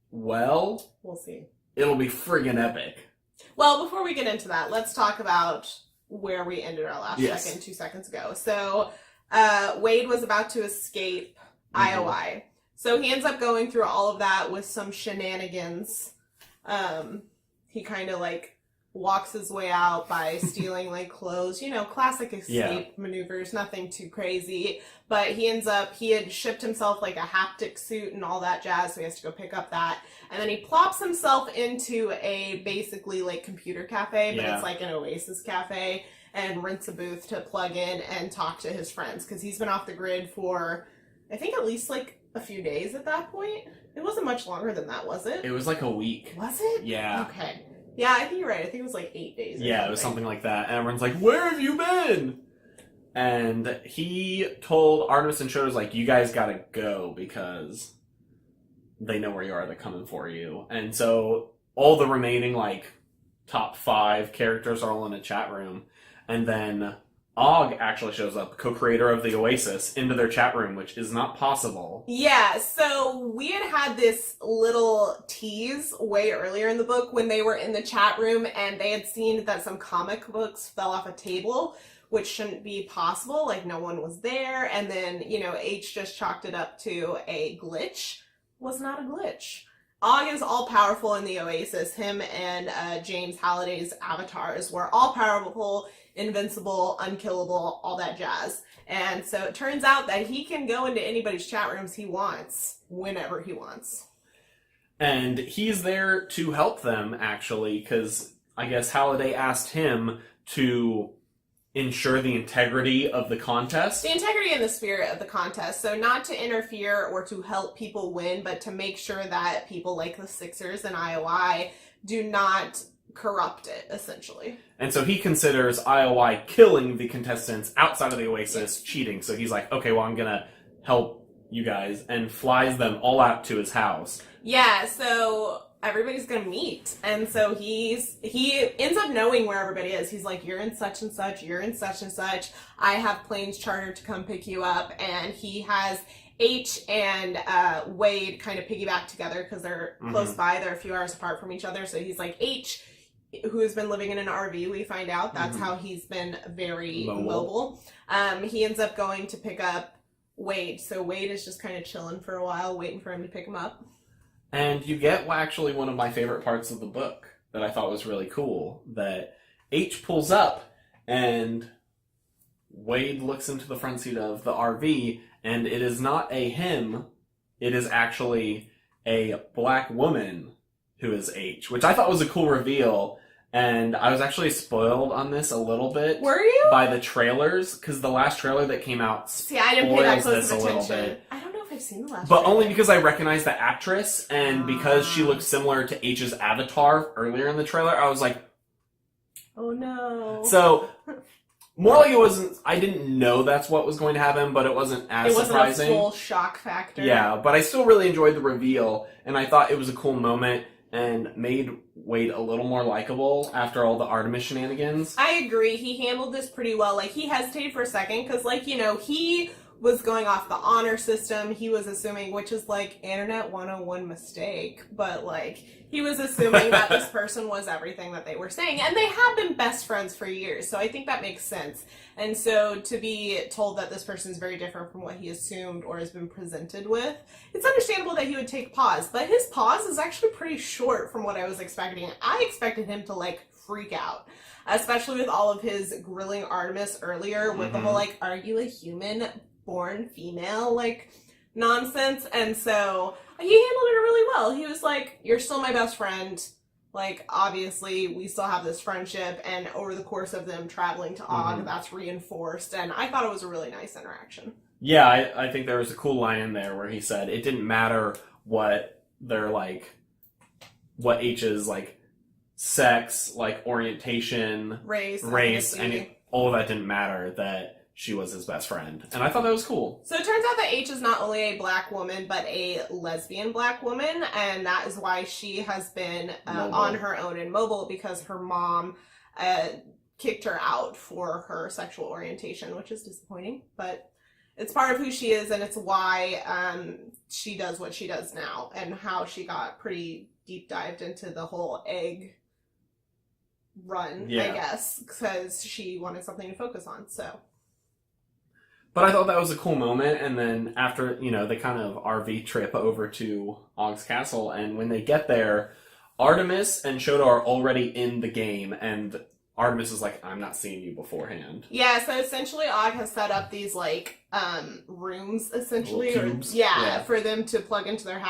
well... We'll see. It'll be friggin' epic. Well, before we get into that, let's talk about where we ended our last check-in 2 seconds ago. So, Wade was about to escape IOI. So he ends up going through all of that with some shenanigans. He kind of like walks his way out by stealing like clothes, you know, classic escape maneuvers, nothing too crazy. But he had shipped himself like a haptic suit and all that jazz, so he has to go pick up that. And then he plops himself into a basically like computer cafe, but it's like an Oasis cafe. and rents a booth to plug in and talk to his friends, because he's been off the grid for, I think, at least like a few days at that point. It wasn't much longer than that, was it? It was like a week. Was it? Yeah. Okay. Yeah, I think you're right. I think it was like 8 days. Yeah, it was something like that. And everyone's like, where have you been? And he told Artemis and Shoto's like, you guys gotta go because they know where you are. They're coming for you. And so all the remaining, like, top 5 characters are all in a chat room. And then Og actually shows up, co-creator of the Oasis, into their chat room, which is not possible. Yeah, so we had this little tease way earlier in the book when they were in the chat room and they had seen that some comic books fell off a table, which shouldn't be possible, like no one was there, and then, you know, H just chalked it up to a glitch. Was not a glitch. Og is all-powerful in the Oasis. Him and James Halliday's avatars were all-powerful, invincible, unkillable, all that jazz. And so it turns out that he can go into anybody's chat rooms he wants, whenever he wants. And he's there to help them, actually, because I guess Halliday asked him to ensure the integrity of the contest. The integrity and the spirit of the contest. So not to interfere or to help people win, but to make sure that people like the Sixers and IOI do not corrupt it, essentially. And so he considers IOI killing the contestants outside of the Oasis cheating. So he's like, okay, well, I'm going to help you guys, and flies them all out to his house. Yeah, so everybody's gonna meet, and so he ends up knowing where everybody is. He's like, you're in such and such, you're in such and such, I have planes chartered to come pick you up. And he has H and Wade kind of piggyback together because they're close by. They're a few hours apart from each other. So he's like, H, who has been living in an RV, we find out that's how he's been very mobile. He ends up going to pick up Wade, so Wade is just kind of chilling for a while, waiting for him to pick him up. And you get actually one of my favorite parts of the book that I thought was really cool, that H pulls up and Wade looks into the front seat of the RV, and it is not a him, it is actually a black woman who is H, which I thought was a cool reveal. And I was actually spoiled on this a little bit. Were you? By the trailers, because the last trailer that came out See, I didn't pay that spoils close this a of little attention. bit. I don't know if I've seen the last But trailer. only because I recognize the actress, and because she looked similar to H's avatar earlier in the trailer, I was like, oh no. So, more like it wasn't, I didn't know that's what was going to happen, but it wasn't as surprising. It wasn't a full shock factor. Yeah, but I still really enjoyed the reveal, and I thought it was a cool moment, and made Wade a little more likable after all the Artemis shenanigans. I agree. He handled this pretty well. Like, he hesitated for a second because, like, you know, he was going off the honor system. He was assuming, which is like internet 101 mistake, but like he was assuming that this person was everything that they were saying, and they have been best friends for years, so I think that makes sense. And so to be told that this person is very different from what he assumed or has been presented with, it's understandable that he would take pause, but his pause is actually pretty short from what I was expecting. I expected him to like freak out, especially with all of his grilling Artemis earlier with the whole like, are you a human born female, like, nonsense. And so he handled it really well. He was like, you're still my best friend, like, obviously we still have this friendship, and over the course of them traveling to Og, that's reinforced, and I thought it was a really nice interaction. Yeah, I think there was a cool line in there where he said it didn't matter what their like, what H's like sex, like orientation, race, and all of that didn't matter, that she was his best friend. And I thought that was cool. So it turns out that H is not only a black woman, but a lesbian black woman, and that is why she has been on her own and mobile, because her mom kicked her out for her sexual orientation, which is disappointing, but it's part of who she is, and it's why she does what she does now, and how she got pretty deep dived into the whole egg run, I guess, because she wanted something to focus on, so... But I thought that was a cool moment, and then after, you know, they kind of RV trip over to Og's castle, and when they get there, Artemis and Shoto are already in the game, and Artemis is like, I'm not seeing you beforehand. Yeah, so essentially Og has set up these, like, rooms, essentially, or for them to plug into their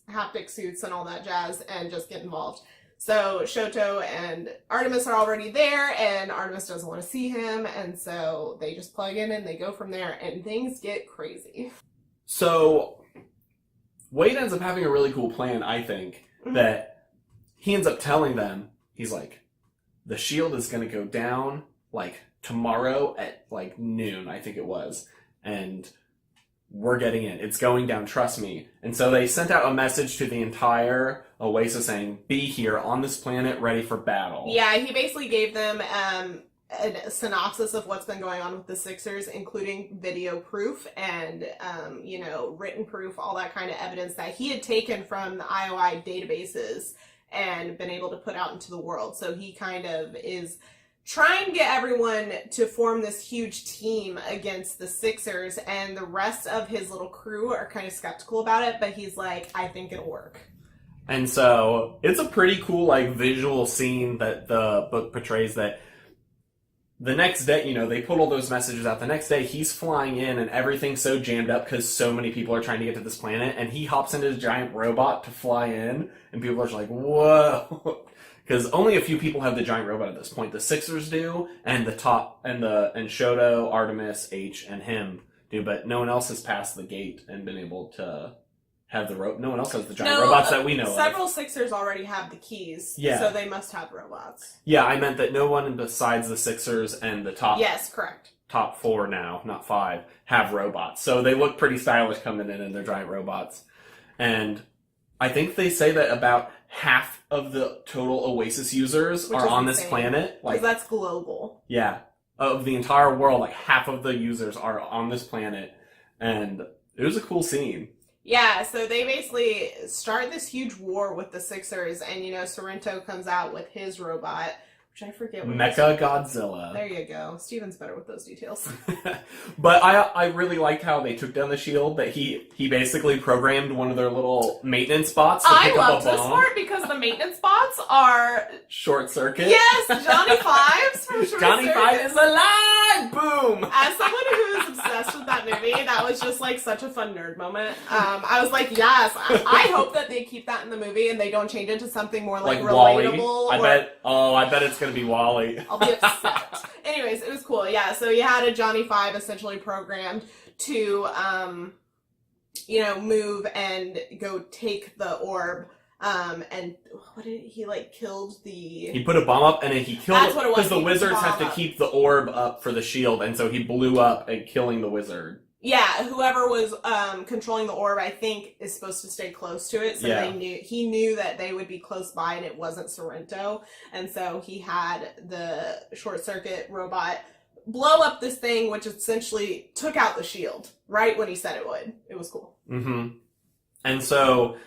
haptic suits and all that jazz, and just get involved. So Shoto and Artemis are already there, and Artemis doesn't want to see him, and so they just plug in and they go from there, and things get crazy. So Wade ends up having a really cool plan, I think, that he ends up telling them, he's like, the shield is going to go down, like, tomorrow at, like, noon, I think it was, and we're getting in. It's going down, trust me. And so they sent out a message to the entire Oasis saying, be here on this planet, ready for battle. Yeah, he basically gave them a synopsis of what's been going on with the Sixers, including video proof and, written proof, all that kind of evidence that he had taken from the IOI databases and been able to put out into the world. So he kind of is trying to get everyone to form this huge team against the Sixers, and the rest of his little crew are kind of skeptical about it, but he's like, I think it'll work. And so it's a pretty cool, like, visual scene that the book portrays that the next day, they put all those messages out. The next day, he's flying in and everything's so jammed up because so many people are trying to get to this planet, and he hops into his giant robot to fly in, and people are just like, whoa. Because only a few people have the giant robot at this point. The Sixers do, and and Shoto, Artemis, H, and him do, but no one else has passed the gate and been able to have the no one else has the giant robots that we know several of. Sixers already have the keys, yeah. So they must have robots. Yeah, I meant that no one besides the Sixers and the top. Yes, correct. Top 4 now, not 5, have robots. So they look pretty stylish coming in their giant robots. And I think they say that about half of the total Oasis users are on this planet. Because that's global. Yeah. Of the entire world, like half of the users are on this planet. And it was a cool scene. Yeah, so they basically start this huge war with the Sixers, and, Sorrento comes out with his robot, which I forget what Mecha Godzilla. There you go. Steven's better with those details. But I really liked how they took down the shield, that he basically programmed one of their little maintenance bots to pick up a bomb. I loved this part because the maintenance bots are... Short Circuit? Yes! Johnny Fives from Short Johnny Circuit. Five is alive! Boom! As someone who is obsessed with that movie, that was just like such a fun nerd moment. I was like, yes, I hope that they keep that in the movie and they don't change it to something more like relatable. I bet it's gonna be Wally. I'll be upset. Anyways, it was cool. Yeah, so you had a Johnny Five essentially programmed to, move and go take the orb. And what did he killed the... He put a bomb up and then he killed... That's what it was. Because the wizards have to keep the orb up for the shield, and so he blew up and killing the wizard. Yeah, whoever was controlling the orb, I think, is supposed to stay close to it. So he knew that they would be close by, and it wasn't Sorrento. And so he had the Short Circuit robot blow up this thing, which essentially took out the shield right when he said it would. It was cool. Mm-hmm. And so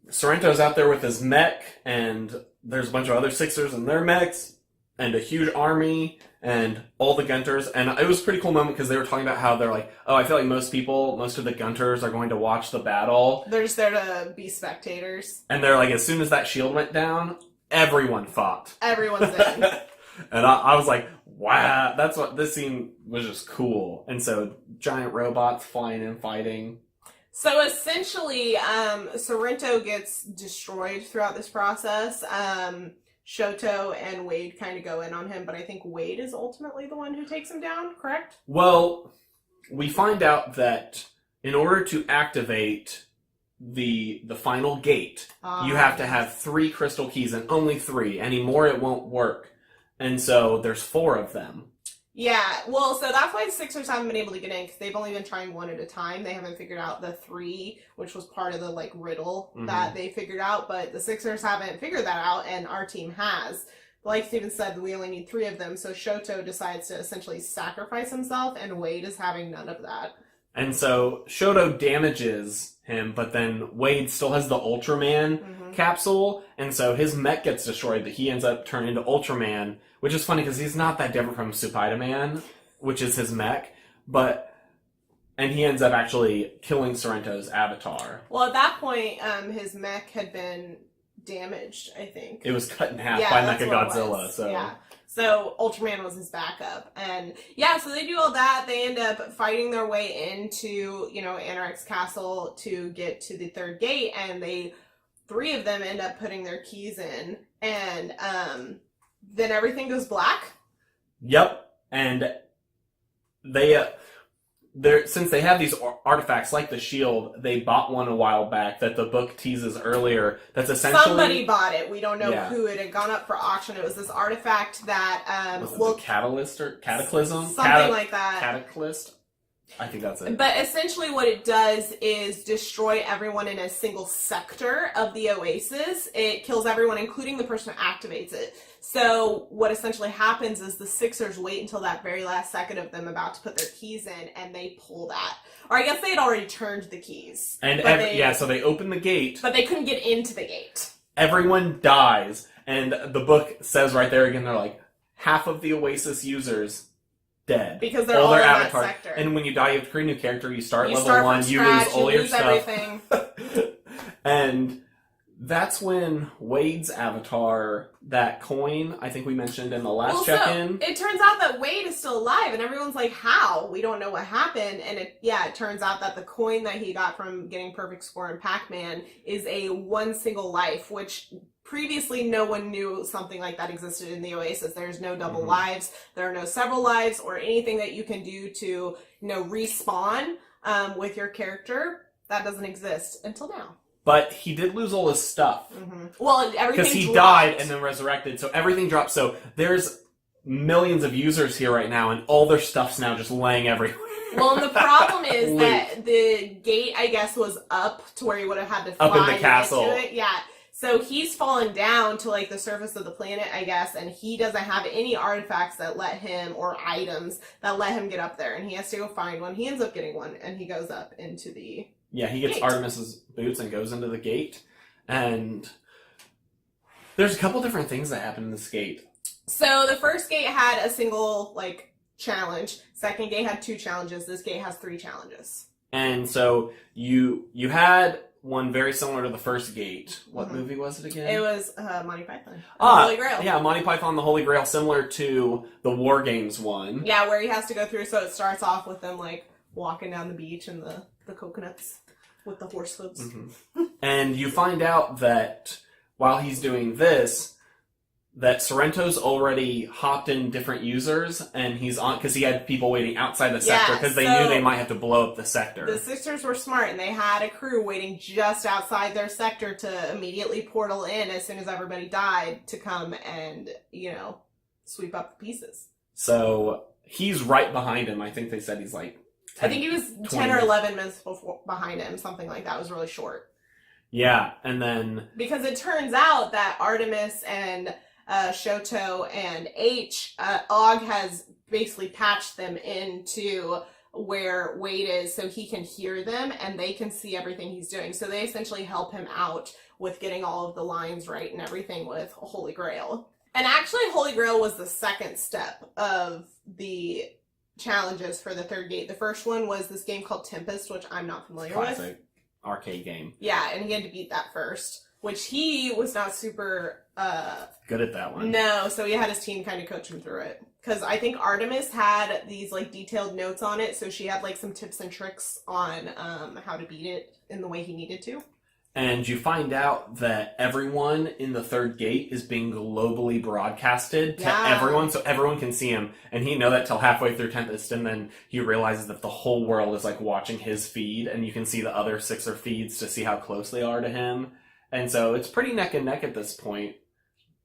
Sorrento's out there with his mech, and there's a bunch of other Sixers and their mechs, and a huge army, and all the Gunters. And it was a pretty cool moment because they were talking about how they're like, oh, I feel like most of the Gunters are going to watch the battle. They're just there to be spectators. And they're like, as soon as that shield went down, everyone fought. Everyone's in. And I was like, wow, this scene was just cool. And so giant robots flying and fighting. So essentially, Sorrento gets destroyed throughout this process. Shoto and Wade kind of go in on him, but I think Wade is ultimately the one who takes him down, correct? Well, we find out that in order to activate the final gate, you have to have 3 crystal keys, and only 3. Any more, it won't work. And so there's 4 of them. Yeah, well, so that's why the Sixers haven't been able to get in, because they've only been trying one at a time. They haven't figured out the 3, which was part of the, riddle that they figured out, but the Sixers haven't figured that out, and our team has. Like Steven said, we only need 3 of them, so Shoto decides to essentially sacrifice himself, and Wade is having none of that. And so Shoto damages him, but then Wade still has the Ultraman capsule, and so his mech gets destroyed, but he ends up turning into Ultraman, which is funny because he's not that different from Spider-Man, which is his mech, and he ends up actually killing Sorrento's avatar. Well, at that point, his mech had been damaged, I think. It was cut in half by Mechagodzilla, so... Yeah. So Ultraman was his backup. And yeah, so they do all that. They end up fighting their way into, Anorak's castle to get to the 3rd gate, and 3 of them end up putting their keys in, and then everything goes black. Yep, and since they have these artifacts like the shield, they bought one a while back that the book teases earlier. That's essentially Somebody bought it. We don't know Yeah. who. It had gone up for auction. It was this artifact that was it the catalyst or cataclysm, something like that. Cataclysm. I think that's it. But essentially what it does is destroy everyone in a single sector of the oasis. It kills everyone, including the person who activates it. So what essentially happens is the Sixers wait until that very last second of them about to put their keys in, and they pull that. Or I guess they had already turned the keys. And so they open the gate. But they couldn't get into the gate. Everyone dies, and the book says right there again, they're like, half of the Oasis users dead. Because they're all in that sector. And when you die, you have to create a new character. You start You level start 1, from you scratch, lose all you your lose stuff. everything. And that's when Wade's avatar, that coin, I think we mentioned in the last check-in. So it turns out that Wade is still alive, and everyone's like, how? We don't know what happened. And it turns out that the coin that he got from getting perfect score in Pac-Man is a one single life, which previously no one knew something like that existed in the Oasis. There's no double lives, there are no several lives, or anything that you can do to, respawn with your character. That doesn't exist until now. But he did lose all his stuff. Well, everything because he dropped. died and then resurrected, so everything dropped. So there's millions of users here right now, and all their stuff's now just laying everywhere. Well, and the problem is that the gate, I guess, was up to where he would have had to fly up in the to castle. get to it. Yeah. So he's fallen down to the surface of the planet, I guess, and he doesn't have any artifacts that let him, or items that let him get up there, and he has to go find one. He ends up getting one, and he goes up into the Yeah, he gets gate. Artemis's boots and goes into the gate. And there's a couple different things that happen in this gate. So the first gate had a single, challenge. Second gate had 2 challenges. This gate has 3 challenges. And so you had one very similar to the first gate. What movie was it again? It was Monty Python. The Holy Grail. Yeah, Monty Python, the Holy Grail, similar to the War Games one. Yeah, where he has to go through, so it starts off with them, walking down the beach and the coconuts with the horse hooves. And you find out that while he's doing this, that Sorrento's already hopped in different users, and he's on, because he had people waiting outside the sector, because they knew they might have to blow up the sector. The Sixers were smart, and they had a crew waiting just outside their sector to immediately portal in as soon as everybody died to come and, sweep up the pieces. So he's right behind him. I think they said he's 10, I think he was 10 or 11 minutes behind him, something like that. It was really short. Yeah, and then Because it turns out that Artemis and Shoto and Og has basically patched them into where Wade is so he can hear them and they can see everything he's doing. So they essentially help him out with getting all of the lines right and everything with Holy Grail. And actually, Holy Grail was the second step of the challenges for the third gate. The first one was this game called Tempest, which I'm not familiar with. classic arcade game. Yeah, and he had to beat that first, which he was not super good at that one. No, so he had his team kind of coach him through it. Because I think Artemis had these detailed notes on it, so she had some tips and tricks on how to beat it in the way he needed to. And you find out that everyone in the third gate is being globally broadcasted to everyone, so everyone can see him. And he didn't know that till halfway through Tempest, and then he realizes that the whole world is watching his feed, and you can see the other Sixer feeds to see how close they are to him. And so it's pretty neck and neck at this point.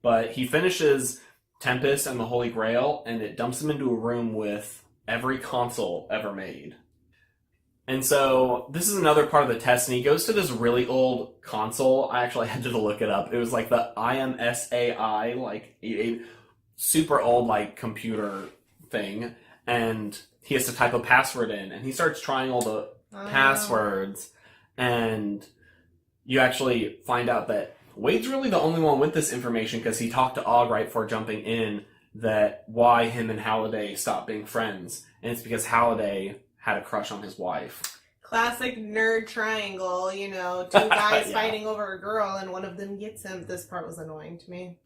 But he finishes Tempest and the Holy Grail, and it dumps him into a room with every console ever made. And so this is another part of the test, and he goes to this really old console. I actually had to look it up. It was the IMSAI, a super old computer thing, and he has to type a password in, and he starts trying all the passwords, and you actually find out that Wade's really the only one with this information because he talked to Og right before jumping in that why him and Halliday stopped being friends, and it's because Halliday had a crush on his wife. Classic nerd triangle, 2 guys fighting over a girl and one of them gets him. This part was annoying to me.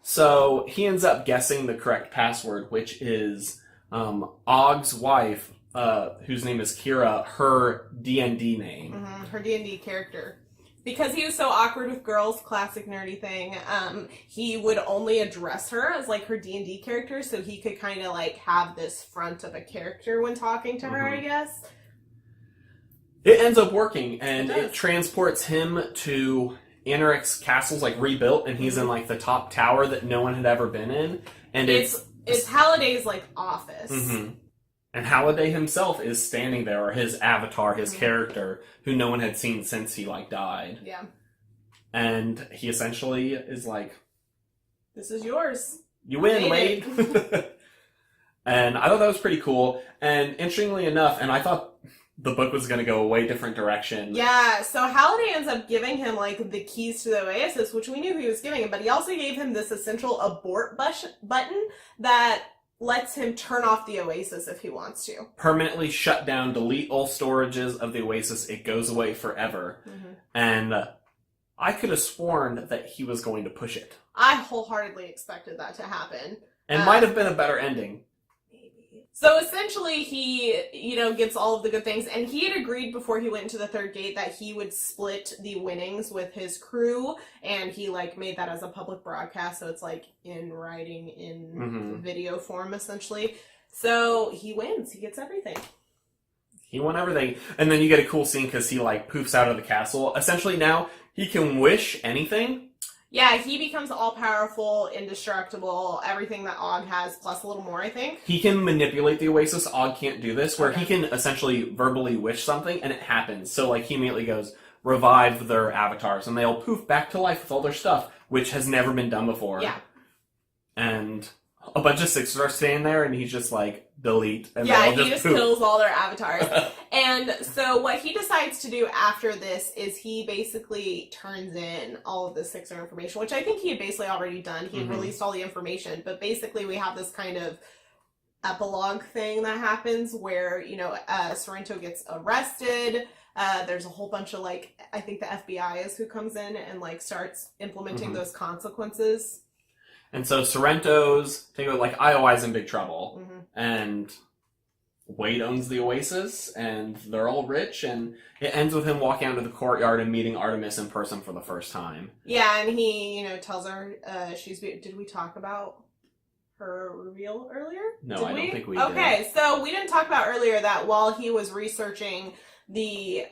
So he ends up guessing the correct password, which is Og's wife, whose name is Kira, her D&D name. Her D&D character. Because he was so awkward with girls, classic nerdy thing, he would only address her as, like, her D&D character, so he could kind of, like, have this front of a character when talking to her, I guess. It ends up working, and It it does. transports him to Anaric's castle's, like, rebuilt, and he's in, like, the top tower that no one had ever been in, and It's Halliday's, like, office. And Halliday himself is standing there, or his avatar, his character, who no one had seen since he, like, died. Yeah. And he essentially is like, This is yours. you win, Made Wade! And I thought that was pretty cool. And interestingly enough, and I thought the book was going to go a way different direction. Yeah, so Halliday ends up giving him, like, the keys to the Oasis, which we knew he was giving him, but he also gave him this essential abort button that lets him turn off the Oasis if he wants to. Permanently shut down, delete all storages of the Oasis. It goes away forever. And I could have sworn that he was going to push it. I wholeheartedly expected that to happen. And might have been a better ending. So essentially he, gets all of the good things, and he had agreed before he went into the third gate that he would split the winnings with his crew, and he, like, made that as a public broadcast, so it's, like, in writing, in video form, essentially. So he wins. He gets everything. He won everything. And then you get a cool scene because he, like, poofs out of the castle. Essentially now, he can wish anything. Yeah, he becomes all-powerful, indestructible, everything that Og has, plus a little more, I think. He can manipulate the Oasis. Og can't do this, where he can essentially verbally wish something, and it happens. So, like, he immediately goes, revive their avatars, and they'll poof back to life with all their stuff, which has never been done before. Yeah. And a bunch of Sixers are standing there, and he's just like, delete, and yeah, they'll he just poof. kills all their avatars. And so what he decides to do after this is he basically turns in all of the Sixer information, which I think he had basically already done. He had released all the information, but basically we have this kind of epilogue thing that happens where, Sorrento gets arrested. There's a whole bunch of, like, I think the FBI is who comes in and, like, starts implementing those consequences. And so Sorrento's, IOI's in big trouble. And Wade owns the Oasis, and they're all rich, and it ends with him walking out to the courtyard and meeting Artemis in person for the first time. Yeah, and he, tells her did we talk about her reveal earlier? No, I don't think we did. Okay, so we didn't talk about earlier that while he was researching the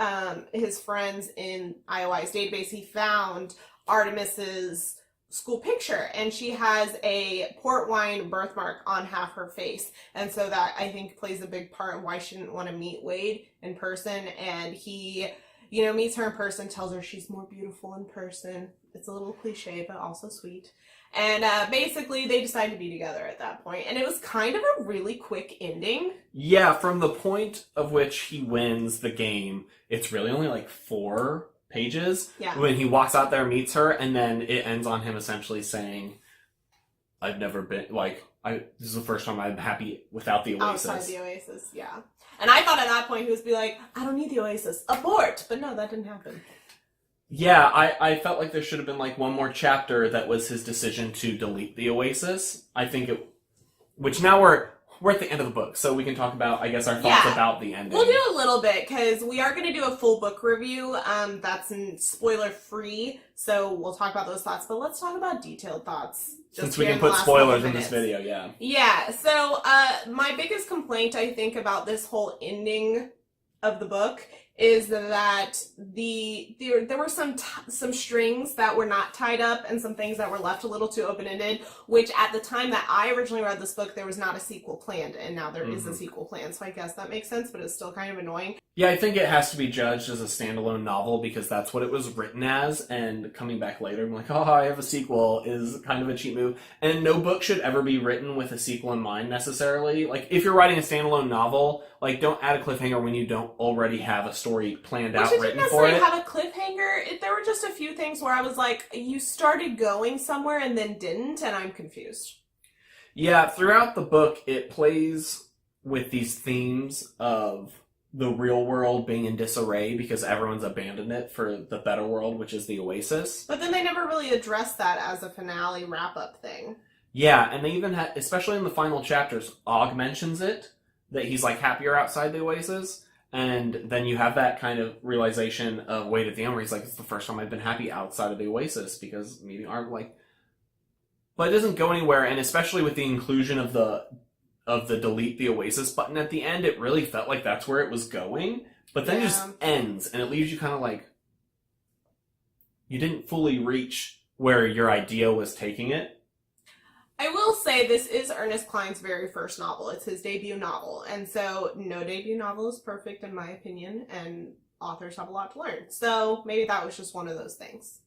his friends in IOI's database, he found Artemis's school picture, and she has a port wine birthmark on half her face, and so that I think plays a big part in why she didn't want to meet Wade in person. And he meets her in person, tells her she's more beautiful in person. It's a little cliche but also sweet, and basically they decide to be together at that point, and it was kind of a really quick ending. Yeah, from the point of which he wins the game, it's really only like 4 pages. Yeah. When he walks out there, meets her, and then it ends on him essentially saying, I've never been, this is the first time I'm happy without the Oasis. Outside the Oasis, yeah. And I thought at that point he was be like, I don't need the Oasis, abort! But no, that didn't happen. Yeah, I felt like there should have been, like, one more chapter that was his decision to delete the Oasis. I think which now we're at the end of the book, so we can talk about, I guess, our thoughts about the ending. We'll do a little bit, because we are going to do a full book review. That's spoiler-free, so we'll talk about those thoughts. But let's talk about detailed thoughts. Since we can put spoilers in this video, yeah. Yeah, so my biggest complaint, I think, about this whole ending of the book is that there were some strings that were not tied up and some things that were left a little too open-ended, which at the time that I originally read this book, there was not a sequel planned, and now there is a sequel planned, so I guess that makes sense, but it's still kind of annoying. Yeah, I think it has to be judged as a standalone novel because that's what it was written as, and coming back later, I'm like, I have a sequel is kind of a cheap move. And no book should ever be written with a sequel in mind, necessarily. Like, if you're writing a standalone novel, don't add a cliffhanger when you don't already have a story planned out, written for it. Didn't necessarily have a cliffhanger. There were just a few things where I was like, you started going somewhere and then didn't, and I'm confused. Yeah, throughout the book, it plays with these themes of the real world being in disarray because everyone's abandoned it for the better world, which is the Oasis. But then they never really addressed that as a finale wrap-up thing. Yeah, and they even had, especially in the final chapters, Og mentions it, that he's happier outside the Oasis, And then you have that kind of realization of Wade at the end where he's like, it's the first time I've been happy outside of the Oasis because meeting Art, like, but it doesn't go anywhere. And especially with the inclusion of the delete the Oasis button at the end, it really felt like that's where it was going. But then it just ends, and it leaves you kind of like, you didn't fully reach where your idea was taking it. I will say this is Ernest Cline's very first novel. It's his debut novel. And so no debut novel is perfect in my opinion, and authors have a lot to learn. So maybe that was just one of those things.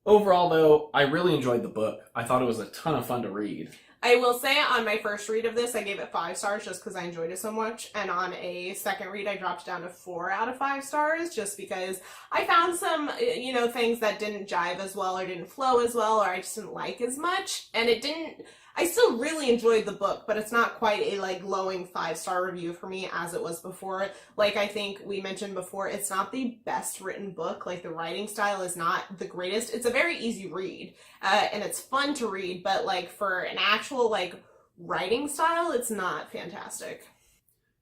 Overall, though, I really enjoyed the book. I thought it was a ton of fun to read. I will say on my first read of this, I gave it 5 stars just because I enjoyed it so much. And on a second read, I dropped down to 4 out of 5 stars just because I found some, things that didn't jive as well or didn't flow as well or I just didn't like as much. And I still really enjoyed the book, but it's not quite a glowing 5-star review for me as it was before. Like I think we mentioned before, it's not the best written book. Like the writing style is not the greatest. It's a very easy read and it's fun to read, but for an actual writing style, it's not fantastic.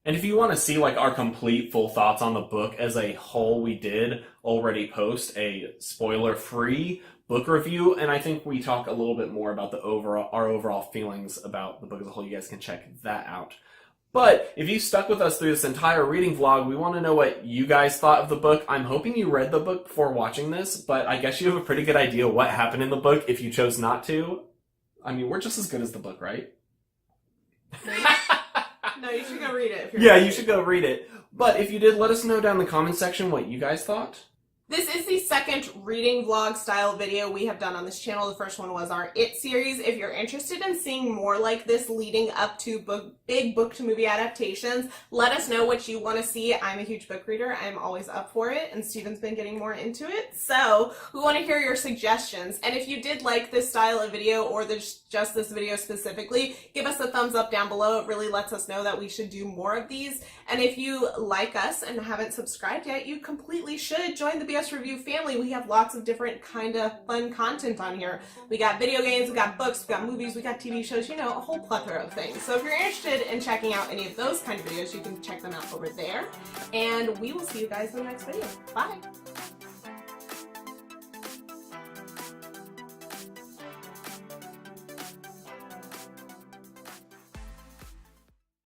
And if you want to see our complete full thoughts on the book as a whole, we did already post a spoiler-free book review, and I think we talk a little bit more about our overall feelings about the book as a whole. You guys can check that out. But if you stuck with us through this entire reading vlog, we want to know what you guys thought of the book. I'm hoping you read the book before watching this, but I guess you have a pretty good idea what happened in the book if you chose not to. I mean, we're just as good as the book, right? No, you should go read it. Yeah, you should go read it. But if you did, let us know down in the comment section what you guys thought. This is the second reading vlog style video we have done on this channel. The first one was our It series. If you're interested in seeing more like this leading up to big book to movie adaptations, let us know what you want to see. I'm a huge book reader. I'm always up for it, and Steven's been getting more into it. So we want to hear your suggestions. And if you did like this style of video or just this video specifically, give us a thumbs up down below. It really lets us know that we should do more of these. And if you like us and haven't subscribed yet, you completely should join the Review family. We have lots of different kind of fun content on here. We got video games, we got books, we got movies, we got TV shows, a whole plethora of things. So if you're interested in checking out any of those kind of videos, you can check them out over there. And we will see you guys in the next video. Bye!